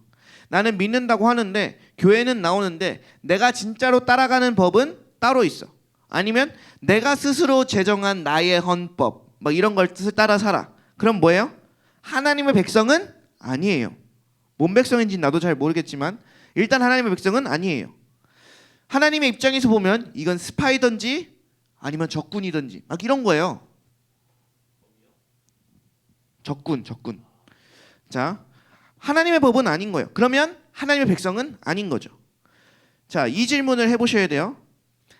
나는 믿는다고 하는데 교회는 나오는데 내가 진짜로 따라가는 법은 따로 있어. 아니면 내가 스스로 제정한 나의 헌법 뭐 이런 걸 뜻을 따라 살아. 그럼 뭐예요? 하나님의 백성은 아니에요. 뭔 백성인지 나도 잘 모르겠지만 일단 하나님의 백성은 아니에요. 하나님의 입장에서 보면 이건 스파이든지 아니면 적군이든지 막 이런 거예요. 적군. 자, 하나님의 법은 아닌 거예요. 그러면 하나님의 백성은 아닌 거죠. 자, 이 질문을 해보셔야 돼요.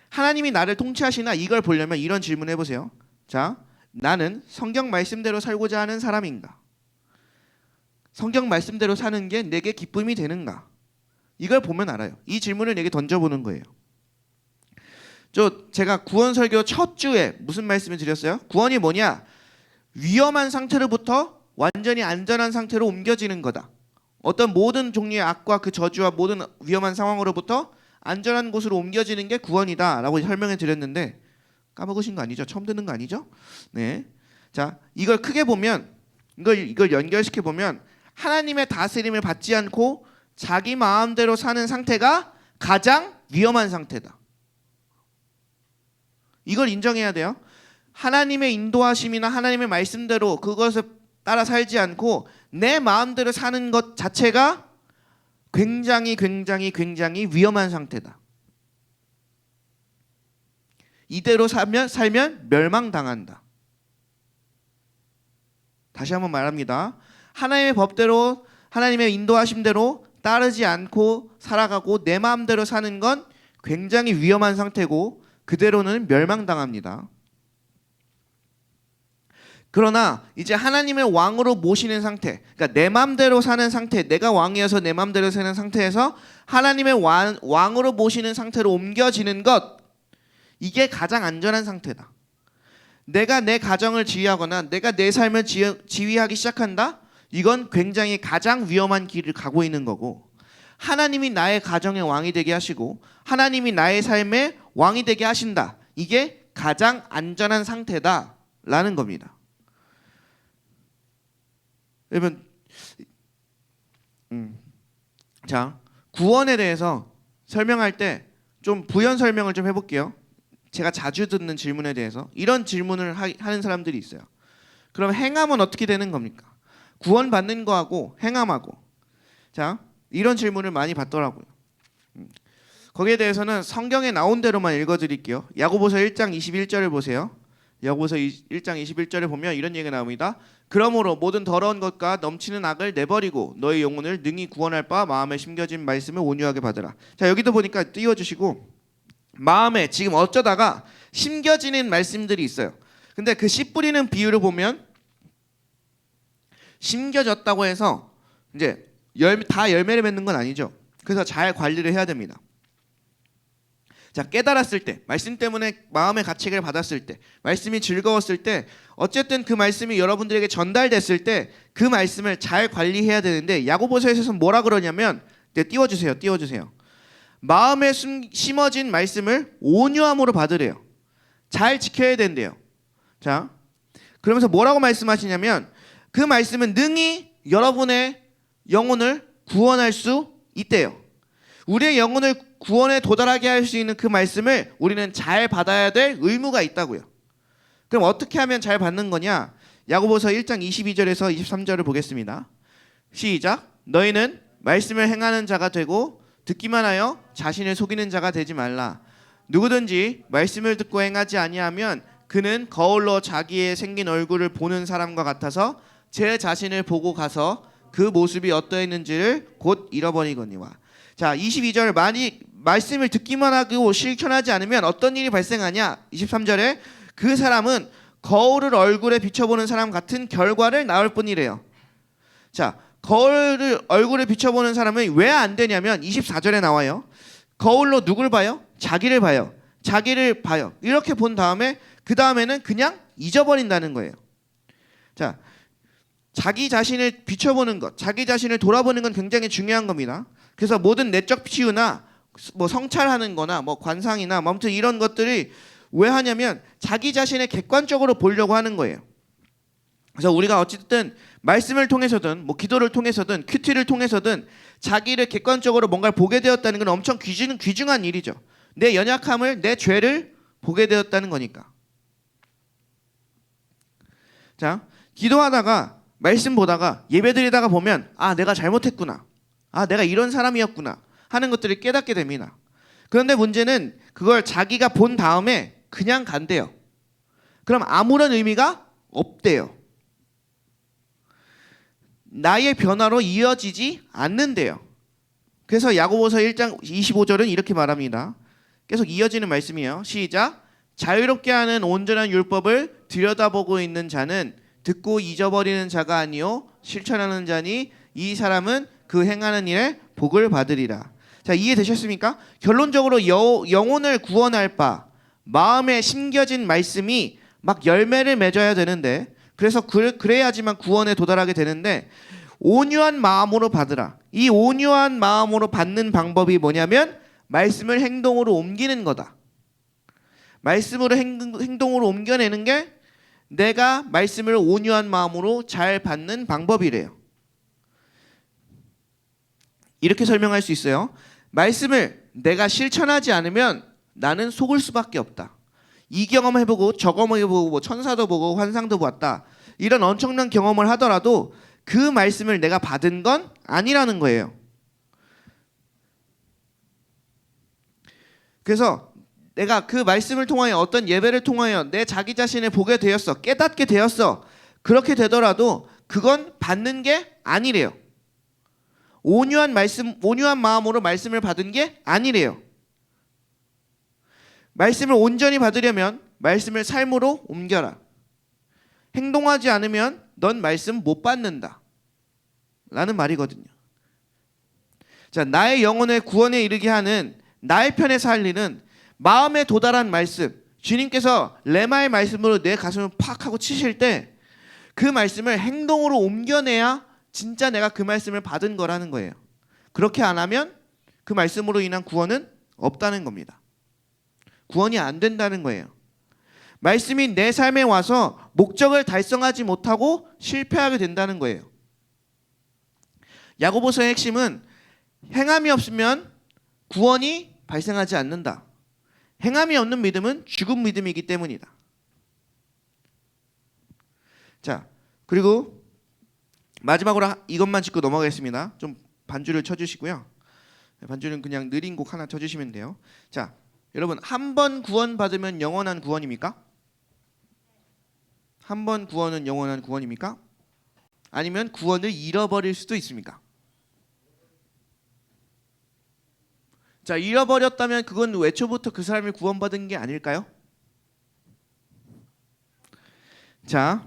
하나님이 나를 통치하시나 이걸 보려면 이런 질문 해보세요. 자, 나는 성경 말씀대로 살고자 하는 사람인가? 성경 말씀대로 사는 게 내게 기쁨이 되는가? 이걸 보면 알아요. 이 질문을 내게 던져보는 거예요. 제가 구원 설교 첫 주에 무슨 말씀을 드렸어요? 구원이 뭐냐? 위험한 상태로부터 완전히 안전한 상태로 옮겨지는 거다. 어떤 모든 종류의 악과 그 저주와 모든 위험한 상황으로부터 안전한 곳으로 옮겨지는 게 구원이다 라고 설명해 드렸는데 까먹으신 거 아니죠? 처음 듣는 거 아니죠? 네. 자, 이걸 크게 보면 이걸 연결시켜 보면 하나님의 다스림을 받지 않고 자기 마음대로 사는 상태가 가장 위험한 상태다. 이걸 인정해야 돼요. 하나님의 인도하심이나 하나님의 말씀대로 그것을 따라 살지 않고 내 마음대로 사는 것 자체가 굉장히 위험한 상태다. 이대로 살면 멸망당한다. 다시 한번 말합니다. 하나님의 법대로 하나님의 인도하심대로 따르지 않고 살아가고 내 마음대로 사는 건 굉장히 위험한 상태고 그대로는 멸망당합니다. 그러나 이제 하나님의 왕으로 모시는 상태, 그러니까 내 마음대로 사는 상태, 내가 왕이어서 내 마음대로 사는 상태에서 하나님의 왕으로 모시는 상태로 옮겨지는 것, 이게 가장 안전한 상태다. 내가 내 가정을 지휘하거나 내가 내 삶을 지휘하기 시작한다? 이건 굉장히 가장 위험한 길을 가고 있는 거고, 하나님이 나의 가정의 왕이 되게 하시고 하나님이 나의 삶의 왕이 되게 하신다. 이게 가장 안전한 상태다라는 겁니다. 여러분, 자, 구원에 대해서 설명할 때 좀 부연 설명을 좀 해볼게요. 제가 자주 듣는 질문에 대해서 이런 질문을 하는 사람들이 있어요. 그럼 행함은 어떻게 되는 겁니까? 구원받는 거하고 행함하고. 자, 이런 질문을 많이 받더라고요. 거기에 대해서는 성경에 나온 대로만 읽어드릴게요. 야고보서 1장 21절을 보세요. 야고보서 1장 21절에 보면 이런 얘기가 나옵니다. 그러므로 모든 더러운 것과 넘치는 악을 내버리고 너의 영혼을 능히 구원할 바 마음에 심겨진 말씀을 온유하게 받으라. 자, 여기도 보니까 띄워주시고 마음에 지금 어쩌다가 심겨지는 말씀들이 있어요. 근데 그 씨 뿌리는 비유를 보면 심겨졌다고 해서 이제 다 열매를 맺는 건 아니죠. 그래서 잘 관리를 해야 됩니다. 자, 깨달았을 때, 말씀 때문에 마음의 가책을 받았을 때, 말씀이 즐거웠을 때, 어쨌든 그 말씀이 여러분들에게 전달됐을 때 그 말씀을 잘 관리해야 되는데 야고보서에서는 뭐라 그러냐면, 띄워주세요. 마음에 심어진 말씀을 온유함으로 받으래요. 잘 지켜야 된대요. 자, 그러면서 뭐라고 말씀하시냐면 그 말씀은 능히 여러분의 영혼을 구원할 수 있대요. 우리의 영혼을 구원에 도달하게 할 수 있는 그 말씀을 우리는 잘 받아야 될 의무가 있다고요. 그럼 어떻게 하면 잘 받는 거냐? 야고보서 1장 22절에서 23절을 보겠습니다. 시작. 너희는 말씀을 행하는 자가 되고 듣기만 하여 자신을 속이는 자가 되지 말라. 누구든지 말씀을 듣고 행하지 아니하면 그는 거울로 자기의 생긴 얼굴을 보는 사람과 같아서 제 자신을 보고 가서 그 모습이 어떠했는지를 곧 잃어버리거니와. 자, 22절 많이 말씀을 듣기만 하고 실천하지 않으면 어떤 일이 발생하냐? 23절에 그 사람은 거울을 얼굴에 비춰보는 사람 같은 결과를 낳을 뿐이래요. 자, 거울을 얼굴에 비춰보는 사람은 왜 안 되냐면 24절에 나와요. 거울로 누굴 봐요? 자기를 봐요. 이렇게 본 다음에 그 다음에는 그냥 잊어버린다는 거예요. 자, 자기 자신을 비춰보는 것, 자기 자신을 돌아보는 건 굉장히 중요한 겁니다. 그래서 모든 내적 치유나 뭐 성찰하는 거나 뭐 관상이나 뭐 아무튼 이런 것들이 왜 하냐면 자기 자신을 객관적으로 보려고 하는 거예요. 그래서 우리가 어쨌든 말씀을 통해서든 뭐 기도를 통해서든 큐티를 통해서든 자기를 객관적으로 뭔가를 보게 되었다는 건 엄청 귀중한 일이죠. 내 연약함을, 내 죄를 보게 되었다는 거니까. 자, 기도하다가 말씀 보다가 예배드리다가 보면 아, 내가 잘못했구나. 아, 내가 이런 사람이었구나 하는 것들을 깨닫게 됩니다. 그런데 문제는 그걸 자기가 본 다음에 그냥 간대요. 그럼 아무런 의미가 없대요. 나의 변화로 이어지지 않는데요. 그래서 야고보서 1장 25절은 이렇게 말합니다. 계속 이어지는 말씀이에요. 시작. 자유롭게 하는 온전한 율법을 들여다보고 있는 자는 듣고 잊어버리는 자가 아니요 실천하는 자니 이 사람은 그 행하는 일에 복을 받으리라. 자, 이해되셨습니까? 결론적으로 영혼을 구원할 바 마음에 심겨진 말씀이 막 열매를 맺어야 되는데, 그래서 그래야지만 구원에 도달하게 되는데 온유한 마음으로 받으라. 이 온유한 마음으로 받는 방법이 뭐냐면 말씀을 행동으로 옮기는 거다. 말씀으로 행동으로 옮겨내는 게 내가 말씀을 온유한 마음으로 잘 받는 방법이래요. 이렇게 설명할 수 있어요. 말씀을 내가 실천하지 않으면 나는 속을 수밖에 없다. 이 경험 해보고 저 경험 해보고 뭐 천사도 보고 환상도 보았다. 이런 엄청난 경험을 하더라도 그 말씀을 내가 받은 건 아니라는 거예요. 그래서 내가 그 말씀을 통하여 어떤 예배를 통하여 내 자기 자신을 보게 되었어. 깨닫게 되었어. 그렇게 되더라도 그건 받는 게 아니래요. 온유한 마음으로 말씀을 받은 게 아니래요. 말씀을 온전히 받으려면 말씀을 삶으로 옮겨라. 행동하지 않으면 넌 말씀 못 받는다 라는 말이거든요. 자, 나의 영혼의 구원에 이르게 하는 나의 편에 살리는 마음에 도달한 말씀, 주님께서 레마의 말씀으로 내 가슴을 팍 하고 치실 때 그 말씀을 행동으로 옮겨내야 진짜 내가 그 말씀을 받은 거라는 거예요. 그렇게 안 하면 그 말씀으로 인한 구원은 없다는 겁니다. 구원이 안 된다는 거예요. 말씀이 내 삶에 와서 목적을 달성하지 못하고 실패하게 된다는 거예요. 야고보서의 핵심은 행함이 없으면 구원이 발생하지 않는다. 행함이 없는 믿음은 죽은 믿음이기 때문이다. 자, 그리고 마지막으로 이것만 짚고 넘어가겠습니다. 좀 반주를 쳐주시고요. 반주는 그냥 느린 곡 하나 쳐주시면 돼요. 자, 여러분, 한 번 구원받으면 영원한 구원입니까? 한 번 구원은 영원한 구원입니까? 아니면 구원을 잃어버릴 수도 있습니까? 자, 잃어버렸다면 그건 애초부터 그 사람이 구원받은 게 아닐까요? 자,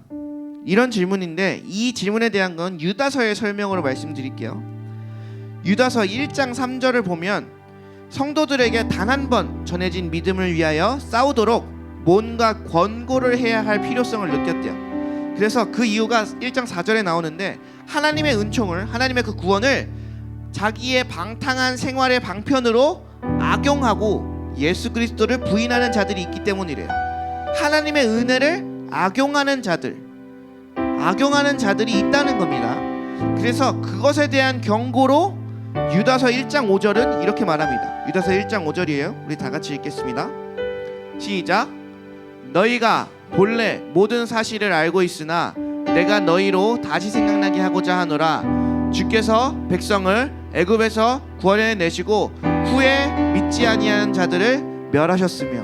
이런 질문인데 이 질문에 대한 건 유다서의 설명으로 말씀드릴게요. 유다서 1장 3절을 보면 성도들에게 단 한 번 전해진 믿음을 위하여 싸우도록 뭔가 권고를 해야 할 필요성을 느꼈대요. 그래서 그 이유가 1장 4절에 나오는데 하나님의 은총을, 하나님의 그 구원을 자기의 방탕한 생활의 방편으로 악용하고 예수 그리스도를 부인하는 자들이 있기 때문이래요. 하나님의 은혜를 악용하는 자들이 있다는 겁니다. 그래서 그것에 대한 경고로 유다서 1장 5절은 이렇게 말합니다. 유다서 1장 5절이에요. 우리 다 같이 읽겠습니다. 시작. 너희가 본래 모든 사실을 알고 있으나 내가 너희로 다시 생각나게 하고자 하노라. 주께서 백성을 애굽에서 구원해 내시고 후에 믿지 아니하는 자들을 멸하셨으며.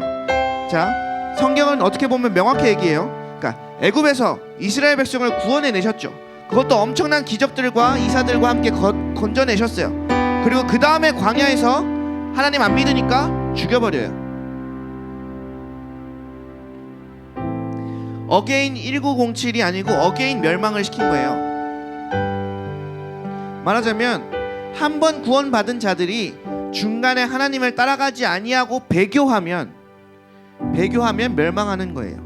자, 성경은 어떻게 보면 명확히 얘기해요. 그러니까 애굽에서 이스라엘 백성을 구원해 내셨죠. 그것도 엄청난 기적들과 이사들과 함께 건져내셨어요. 그리고 그 다음에 광야에서 하나님 안 믿으니까 죽여버려요. 어게인 1907이 아니고 어게인 멸망을 시킨 거예요. 말하자면 한 번 구원받은 자들이 중간에 하나님을 따라가지 아니하고 배교하면 멸망하는 거예요.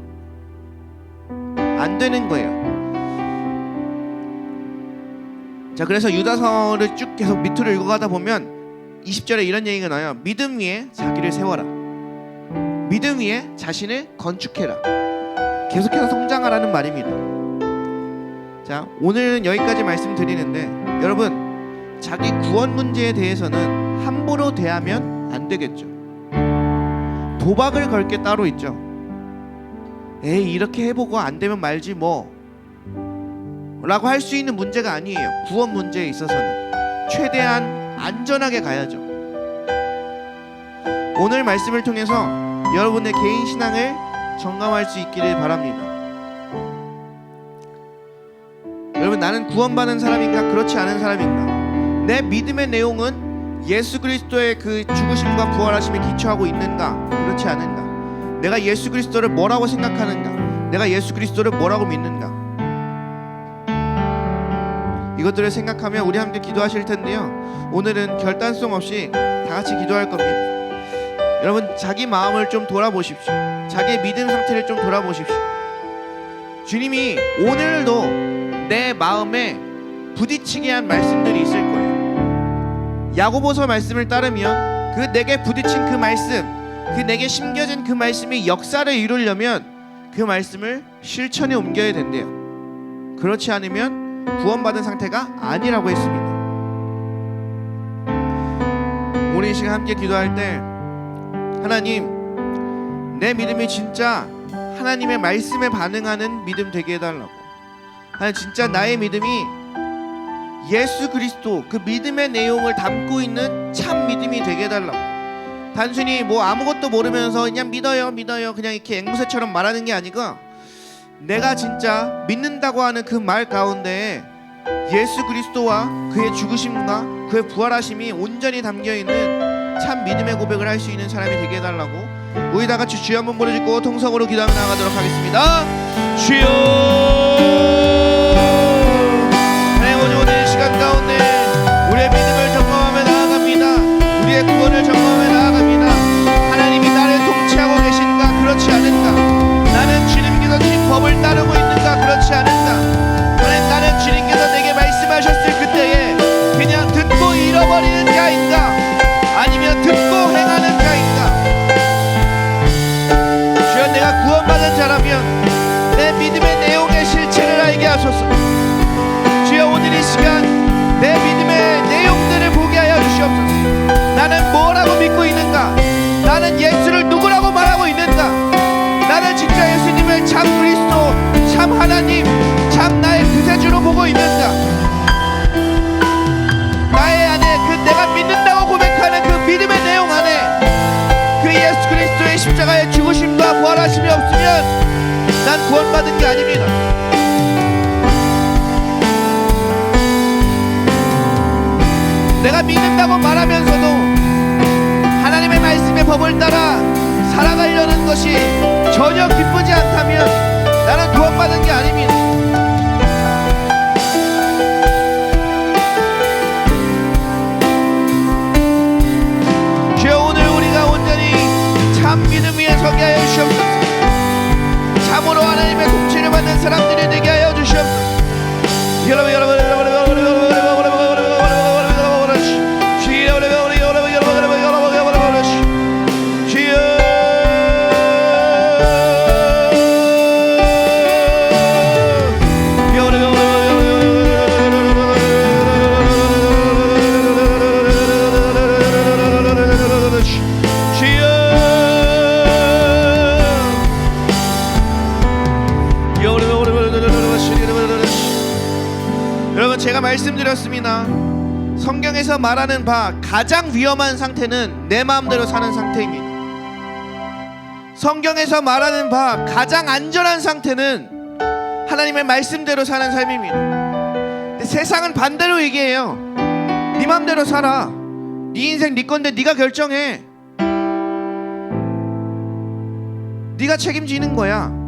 안 되는 거예요. 자, 그래서 유다서를 쭉 계속 밑으로 읽어가다 보면 20절에 이런 얘기가 나와요. 믿음 위에 자기를 세워라. 믿음 위에 자신을 건축해라. 계속해서 성장하라는 말입니다. 자, 오늘은 여기까지 말씀드리는데 여러분, 자기 구원 문제에 대해서는 함부로 대하면 안 되겠죠. 도박을 걸 게 따로 있죠. 에이, 이렇게 해보고 안 되면 말지 뭐 라고 할 수 있는 문제가 아니에요. 구원 문제에 있어서는 최대한 안전하게 가야죠. 오늘 말씀을 통해서 여러분의 개인 신앙을 점검할 수 있기를 바랍니다. 여러분, 나는 구원받은 사람인가 그렇지 않은 사람인가? 내 믿음의 내용은 예수 그리스도의 그 죽으심과 부활하심에 기초하고 있는가 그렇지 않은가? 내가 예수 그리스도를 뭐라고 생각하는가? 내가 예수 그리스도를 뭐라고 믿는가? 이것들을 생각하며 우리 함께 기도하실 텐데요. 오늘은 결단성 없이 다 같이 기도할 겁니다. 여러분, 자기 마음을 좀 돌아보십시오. 자기의 믿음 상태를 좀 돌아보십시오. 주님이 오늘도 내 마음에 부딪히게 한 말씀들이 있을 거예요. 야고보서 말씀을 따르면 그 내게 부딪힌 그 말씀, 그 내게 심겨진 그 말씀이 역사를 이루려면 그 말씀을 실천에 옮겨야 된대요. 그렇지 않으면 구원받은 상태가 아니라고 했습니다. 오늘 이 시간 함께 기도할 때 하나님, 내 믿음이 진짜 하나님의 말씀에 반응하는 믿음 되게 해달라고. 하나님, 진짜 나의 믿음이 예수 그리스도 그 믿음의 내용을 담고 있는 참 믿음이 되게 해달라고. 단순히 뭐 아무것도 모르면서 그냥 믿어요 그냥 이렇게 앵무새처럼 말하는 게 아니고 내가 진짜 믿는다고 하는 그 말 가운데 예수 그리스도와 그의 죽으심과 그의 부활하심이 온전히 담겨있는 참 믿음의 고백을 할 수 있는 사람이 되게 해달라고. 우리 다같이 주여 한번 부르짖고 통성으로 기도하며 나가도록 하겠습니다. 주여, 하나님, 오늘 시간 가운데 우리의 믿음을 점검하며 나아갑니다. 우리의 구원을 점검하며 나아갑니다. 하나님이 나를 통치하고 계신가 그렇지 않은가? 나는 주님께서 주신 법을 따르고 있는가 그렇지 않은가? 하나님, 나는 주님께서 내게 말씀하셨을 그때에 그냥 듣고 잃어버리는 자인가? 아니면 듣고 행하는 자인가? 주여, 내가 구원받은 자라면 내 믿음의 내용의 실체를 알게 하소서. 주여, 오늘 이 시간 내 믿음의 내용들을 보게 하여 주시옵소서. 나는 뭐라고 믿고 있는가? 나는 예수를 누구라고 말하고 있는가? 나는 진짜 예수님을 참 그리스도, 참 하나님, 십자가의 죽으심과 부활하심이 없으면 난 구원받은 게 아닙니다. 내가 믿는다고 말하면서도 하나님의 말씀의 법을 따라 살아가려는 것이 전혀 기쁘지 않다면 나는 구원받은 게 아닙니다. 주여, 오늘 우리가 온전히 참 믿음 위에 서게 하여 주시옵소서. 참으로 하나님의 통치를 받는 사람들이 되게 하여 주시옵소서. 여러분, 제가 말씀드렸습니다. 성경에서 말하는 바 가장 위험한 상태는 내 마음대로 사는 상태입니다. 성경에서 말하는 바 가장 안전한 상태는 하나님의 말씀대로 사는 삶입니다. 근데 세상은 반대로 얘기해요. 네 마음대로 살아. 네 인생 네 건데 네가 결정해. 네가 책임지는 거야.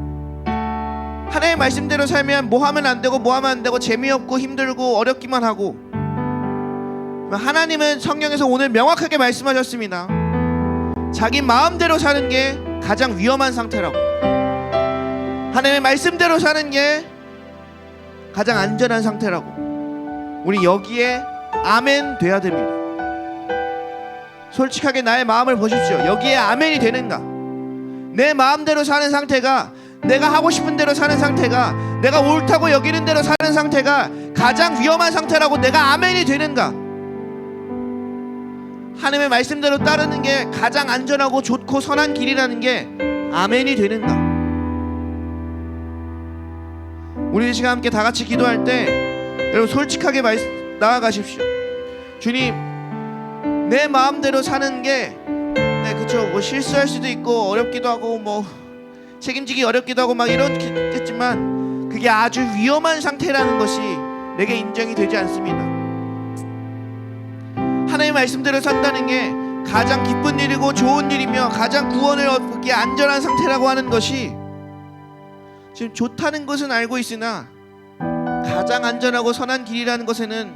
하나님의 말씀대로 살면 뭐 하면 안 되고 뭐 하면 안 되고 재미없고 힘들고 어렵기만 하고, 하나님은 성경에서 오늘 명확하게 말씀하셨습니다. 자기 마음대로 사는 게 가장 위험한 상태라고. 하나님의 말씀대로 사는 게 가장 안전한 상태라고. 우리 여기에 아멘 돼야 됩니다. 솔직하게 나의 마음을 보십시오. 여기에 아멘이 되는가? 내 마음대로 사는 상태가, 내가 하고 싶은 대로 사는 상태가, 내가 옳다고 여기는 대로 사는 상태가 가장 위험한 상태라고 내가 아멘이 되는가? 하나님의 말씀대로 따르는 게 가장 안전하고 좋고 선한 길이라는 게 아멘이 되는가? 우리 이 시간 함께 다 같이 기도할 때 여러분 솔직하게 나아가십시오. 주님, 내 마음대로 사는 게 그쵸, 뭐 실수할 수도 있고 어렵기도 하고 뭐 책임지기 어렵기도 하고 막 이렇겠지만 그게 아주 위험한 상태라는 것이 내게 인정이 되지 않습니다. 하나님의 말씀대로 산다는 게 가장 기쁜 일이고 좋은 일이며 가장 구원을 얻기 안전한 상태라고 하는 것이, 지금 좋다는 것은 알고 있으나 가장 안전하고 선한 길이라는 것에는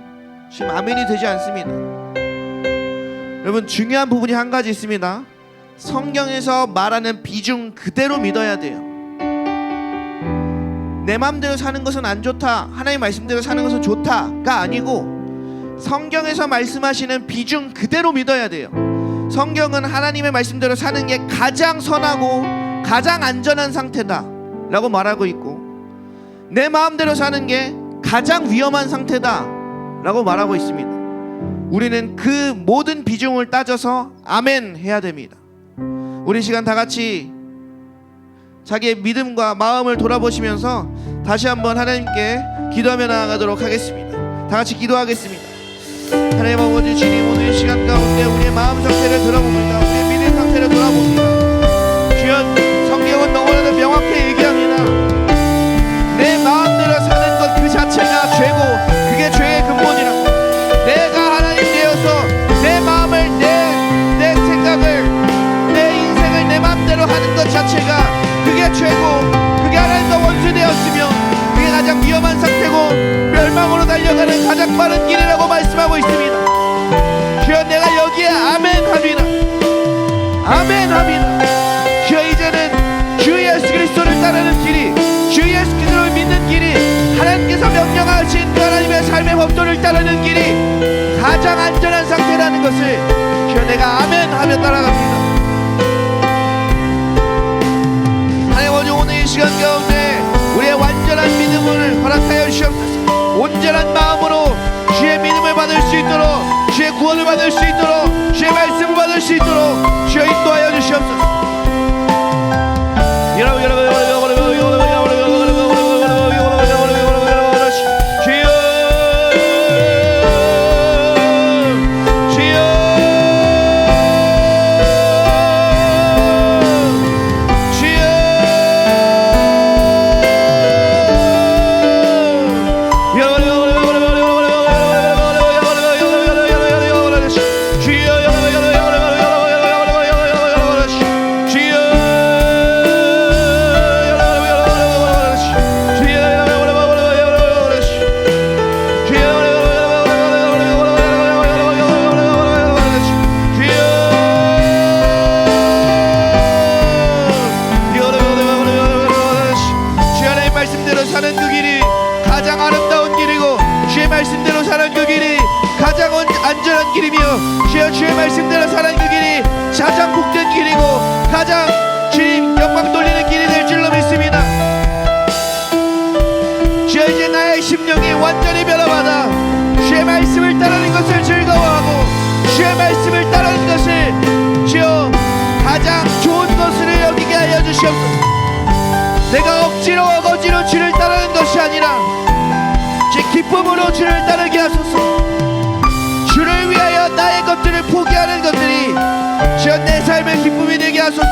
지금 아멘이 되지 않습니다. 여러분, 중요한 부분이 한 가지 있습니다. 성경에서 말하는 비중 그대로 믿어야 돼요. 내 마음대로 사는 것은 안 좋다, 하나님 말씀대로 사는 것은 좋다가 아니고 성경에서 말씀하시는 비중 그대로 믿어야 돼요. 성경은 하나님의 말씀대로 사는 게 가장 선하고 가장 안전한 상태다 라고 말하고 있고, 내 마음대로 사는 게 가장 위험한 상태다 라고 말하고 있습니다. 우리는 그 모든 비중을 따져서 아멘 해야 됩니다. 우리 시간 다 같이 자기의 믿음과 마음을 돌아보시면서 다시 한번 하나님께 기도하며 나아가도록 하겠습니다. 다 같이 기도하겠습니다. 하나님 아버지, 주님, 오늘 이 시간 가운데 우리의 마음 상태를 돌아봅니다. 우리의 믿음 상태를 돌아봅니다. 주여, 성경은 너무나도 명확히 얘기합니다. 내 마음대로 사는 것 그 자체가 죄고 그게 죄의 근본이라. 내가 하나님 되어서 내 마음을, 내 생각을, 내 인생을 내 마음대로 하는 것 자체가 그게 죄고 그게 하나님과 원수되었으며 그게 가장 위험한 상태고 멸망으로 달려가는 가장 빠른 길이라고 말씀하고 있습니다. 주여, 내가 여기에 아멘합니다. 아멘합니다. 주여, 이제는 주 예수 그리스도를 따르는 길이, 주 예수 그리스도를 믿는 길이, 하나님께서 명령하신 그 하나님의 삶의 법도를 따르는 길이 가장 안전한 상태라는 것을 주여, 내가 아멘하며 따라갑니다. 하나님 아버지, 오늘 이 시간 가운데 우리의 완전한 믿음을 허락하여 주시옵소서. 온전한 마음으로 주의 믿음을 받을 수 있도록, 주의 구원을 받을 수 있도록, 주의 말씀을 받을 수 있도록 주여 인도하여 주시옵소서. 선한 길이며 주여 주의 말씀대로 사는 그 길이 가장 복된 길이고 가장 주님 영광 돌리는 길이 될 줄로 믿습니다. 주여 이제 나의 심령이 완전히 변화받아 주의 말씀을 따르는 것을 즐거워하고 주의 말씀을 따르는 것을 주여 가장 좋은 것으로 여기게 하여 주시옵소서. 내가 억지로 어거지로 주를 따르는 것이 아니라 제 기쁨으로 주를 따르게 하소서. 주를 위하여 나의 것들을 포기하는 것들이 주여 내 삶의 기쁨이 되게 하소서.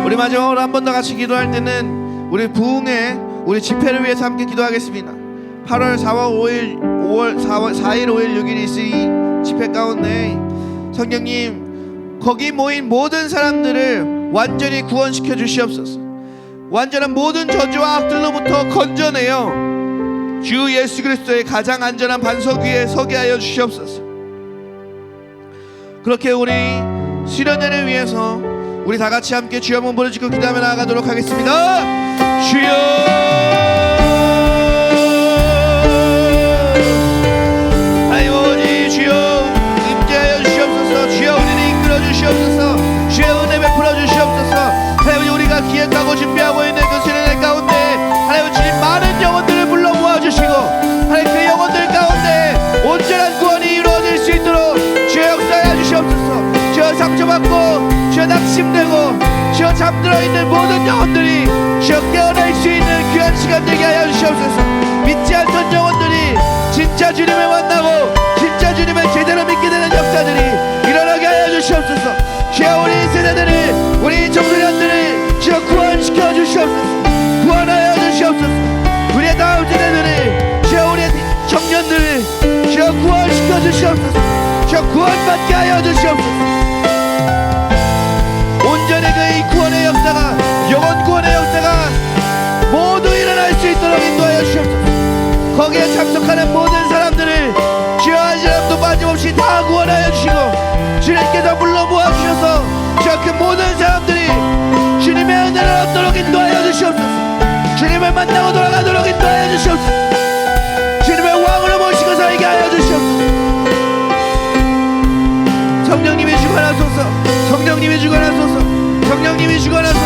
우리 마지막으로 한 번 더 같이 기도할 때는 우리 부흥회 우리 집회를 위해서 함께 기도하겠습니다. 8월 4일 5일 6일 있을 이 집회 가운데 성령님 거기 모인 모든 사람들을 완전히 구원시켜 주시옵소서. 완전한 모든 저주와 악들로부터 건져내어 주 예수 그리스도의 가장 안전한 반석 위에 서게 하여 주시옵소서. 그렇게 우리 수련회를 위해서 우리 다 같이 함께 주여 한번 부르짖고 기도하며 나아가도록 하겠습니다. 주여 아버지 주여 임재하여 주시옵소서. 주여 우리를 이끌어 주시옵소서. 주여 은혜 베풀어 주시옵소서. 하나님 우리가 기획하고 준비하고 있는 그 수련회 가운데 하나님 주님 많은 영혼들을 불러 모아주시고 하나님 그 영혼들 가운데 온전한 구원이 이루어질 수 있도록 주여 역사하여 주시옵소서. 주여 상처받고 주여 낙심되고 주여 잠들어 있는 모든 영혼들이 주여 깨어날 수 있는 귀한 시간 되게 하여 주시옵소서. 믿지 않던 영혼들이 진짜 주님을 만나고 진짜 주님을 제대로 믿게 되는 역사들이 일어나게 하여 주시옵소서. 주여 우리 세대들을 우리 청소년들을 주여 구원시켜 주시옵소서. 구원하여 주시옵소서. 우리의 다음 세대들을 주여 우리의 청년들을 주여 구원시켜 주시옵소서. 주여 구원받게 하여 주시옵소서. 온전히 그의 구원의 역사가 영혼 구원의 역사가 모두 일어날 수 있도록 인도하여 주시옵소서. 거기에 참석하는 모든 사람들을 주여 한 사람도 빠짐없이 다 구원하여 주시고 주님께서 불러 모아주셔서 주여 그 모든 사람들이 주님의 은혜를 얻도록 인도하여 주시옵소서. 주님을 만나고 돌아가도록 인도하여 주시옵소서. 주님의 왕으로 모시고 살게 하여 주시옵소서. 성령님이 주관하소서. 성령님이 주관하소서. 성령님이 주관하소서.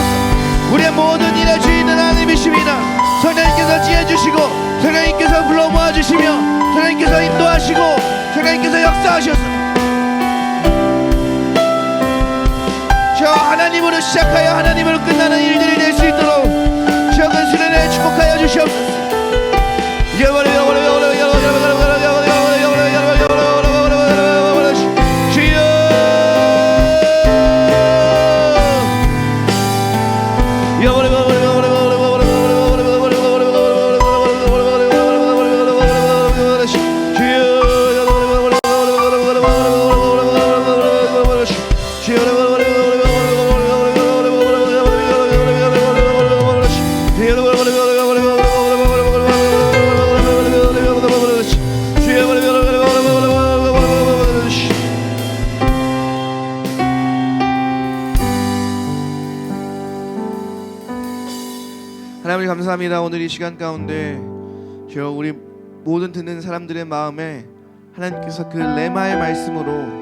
우리의 모든 일의 주인은 하나님이십니다. 성령님께서 지혜주시고 성령님께서 불러 모아주시며 성령님께서 인도하시고 성령님께서 역사하셔서 저 하나님으로 시작하여 하나님으로 끝나는 일들이 될 수 있도록 저 그 수련회에 축복하여 주시옵소서. 하나님 감사합니다. 오늘 이 시간 가운데 주여 우리 모든 듣는 사람들의 마음에 하나님께서 그 레마의 말씀으로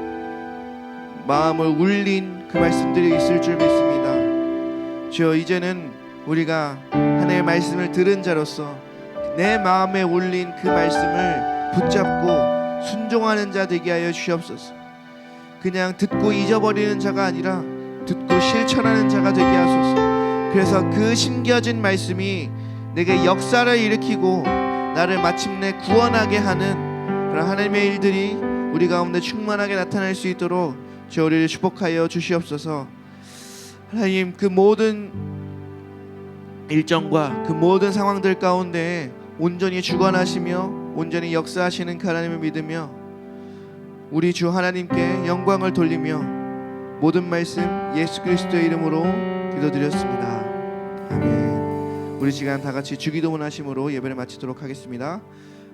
마음을 울린 그 말씀들이 있을 줄 믿습니다. 주여 이제는 우리가 하나님의 말씀을 들은 자로서 내 마음에 울린 그 말씀을 붙잡고 순종하는 자 되게 하여 주시옵소서. 그냥 듣고 잊어버리는 자가 아니라 듣고 실천하는 자가 되게 하소서. 그래서 그 심겨진 말씀이 내게 역사를 일으키고 나를 마침내 구원하게 하는 그런 하나님의 일들이 우리 가운데 충만하게 나타날 수 있도록 저 우리를 축복하여 주시옵소서. 하나님 그 모든 일정과 그 모든 상황들 가운데 온전히 주관하시며 온전히 역사하시는 그 하나님을 믿으며 우리 주 하나님께 영광을 돌리며 모든 말씀 예수 그리스도의 이름으로 기도드렸습니다. 아멘. 우리 시간 다 같이 주기도문 하심으로 예배를 마치도록 하겠습니다.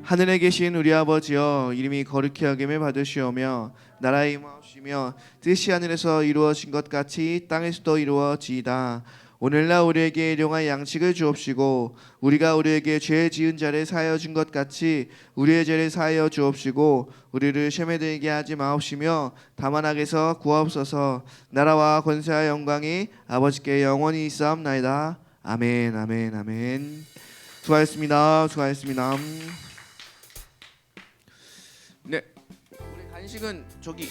하늘에 계신 우리 아버지여, 이름이 거룩히 여김을 받으시오며 나라의 임하옵시며 뜻이 하늘에서 이루어진 것 같이 땅에서도 이루어지이다. 오늘날 우리에게 일용할 양식을 주옵시고 우리가 우리에게 죄 지은 자를 사하여 준 것 같이 우리의 죄를 사하여 주옵시고 우리를 시험에 들게 하지 마옵시며 다만 악에서 구하옵소서. 나라와 권세와 영광이 아버지께 영원히 있사옵나이다. 아멘 아멘 아멘. 수고하셨습니다. 수고하셨습니다. 네, 우리 간식은 저기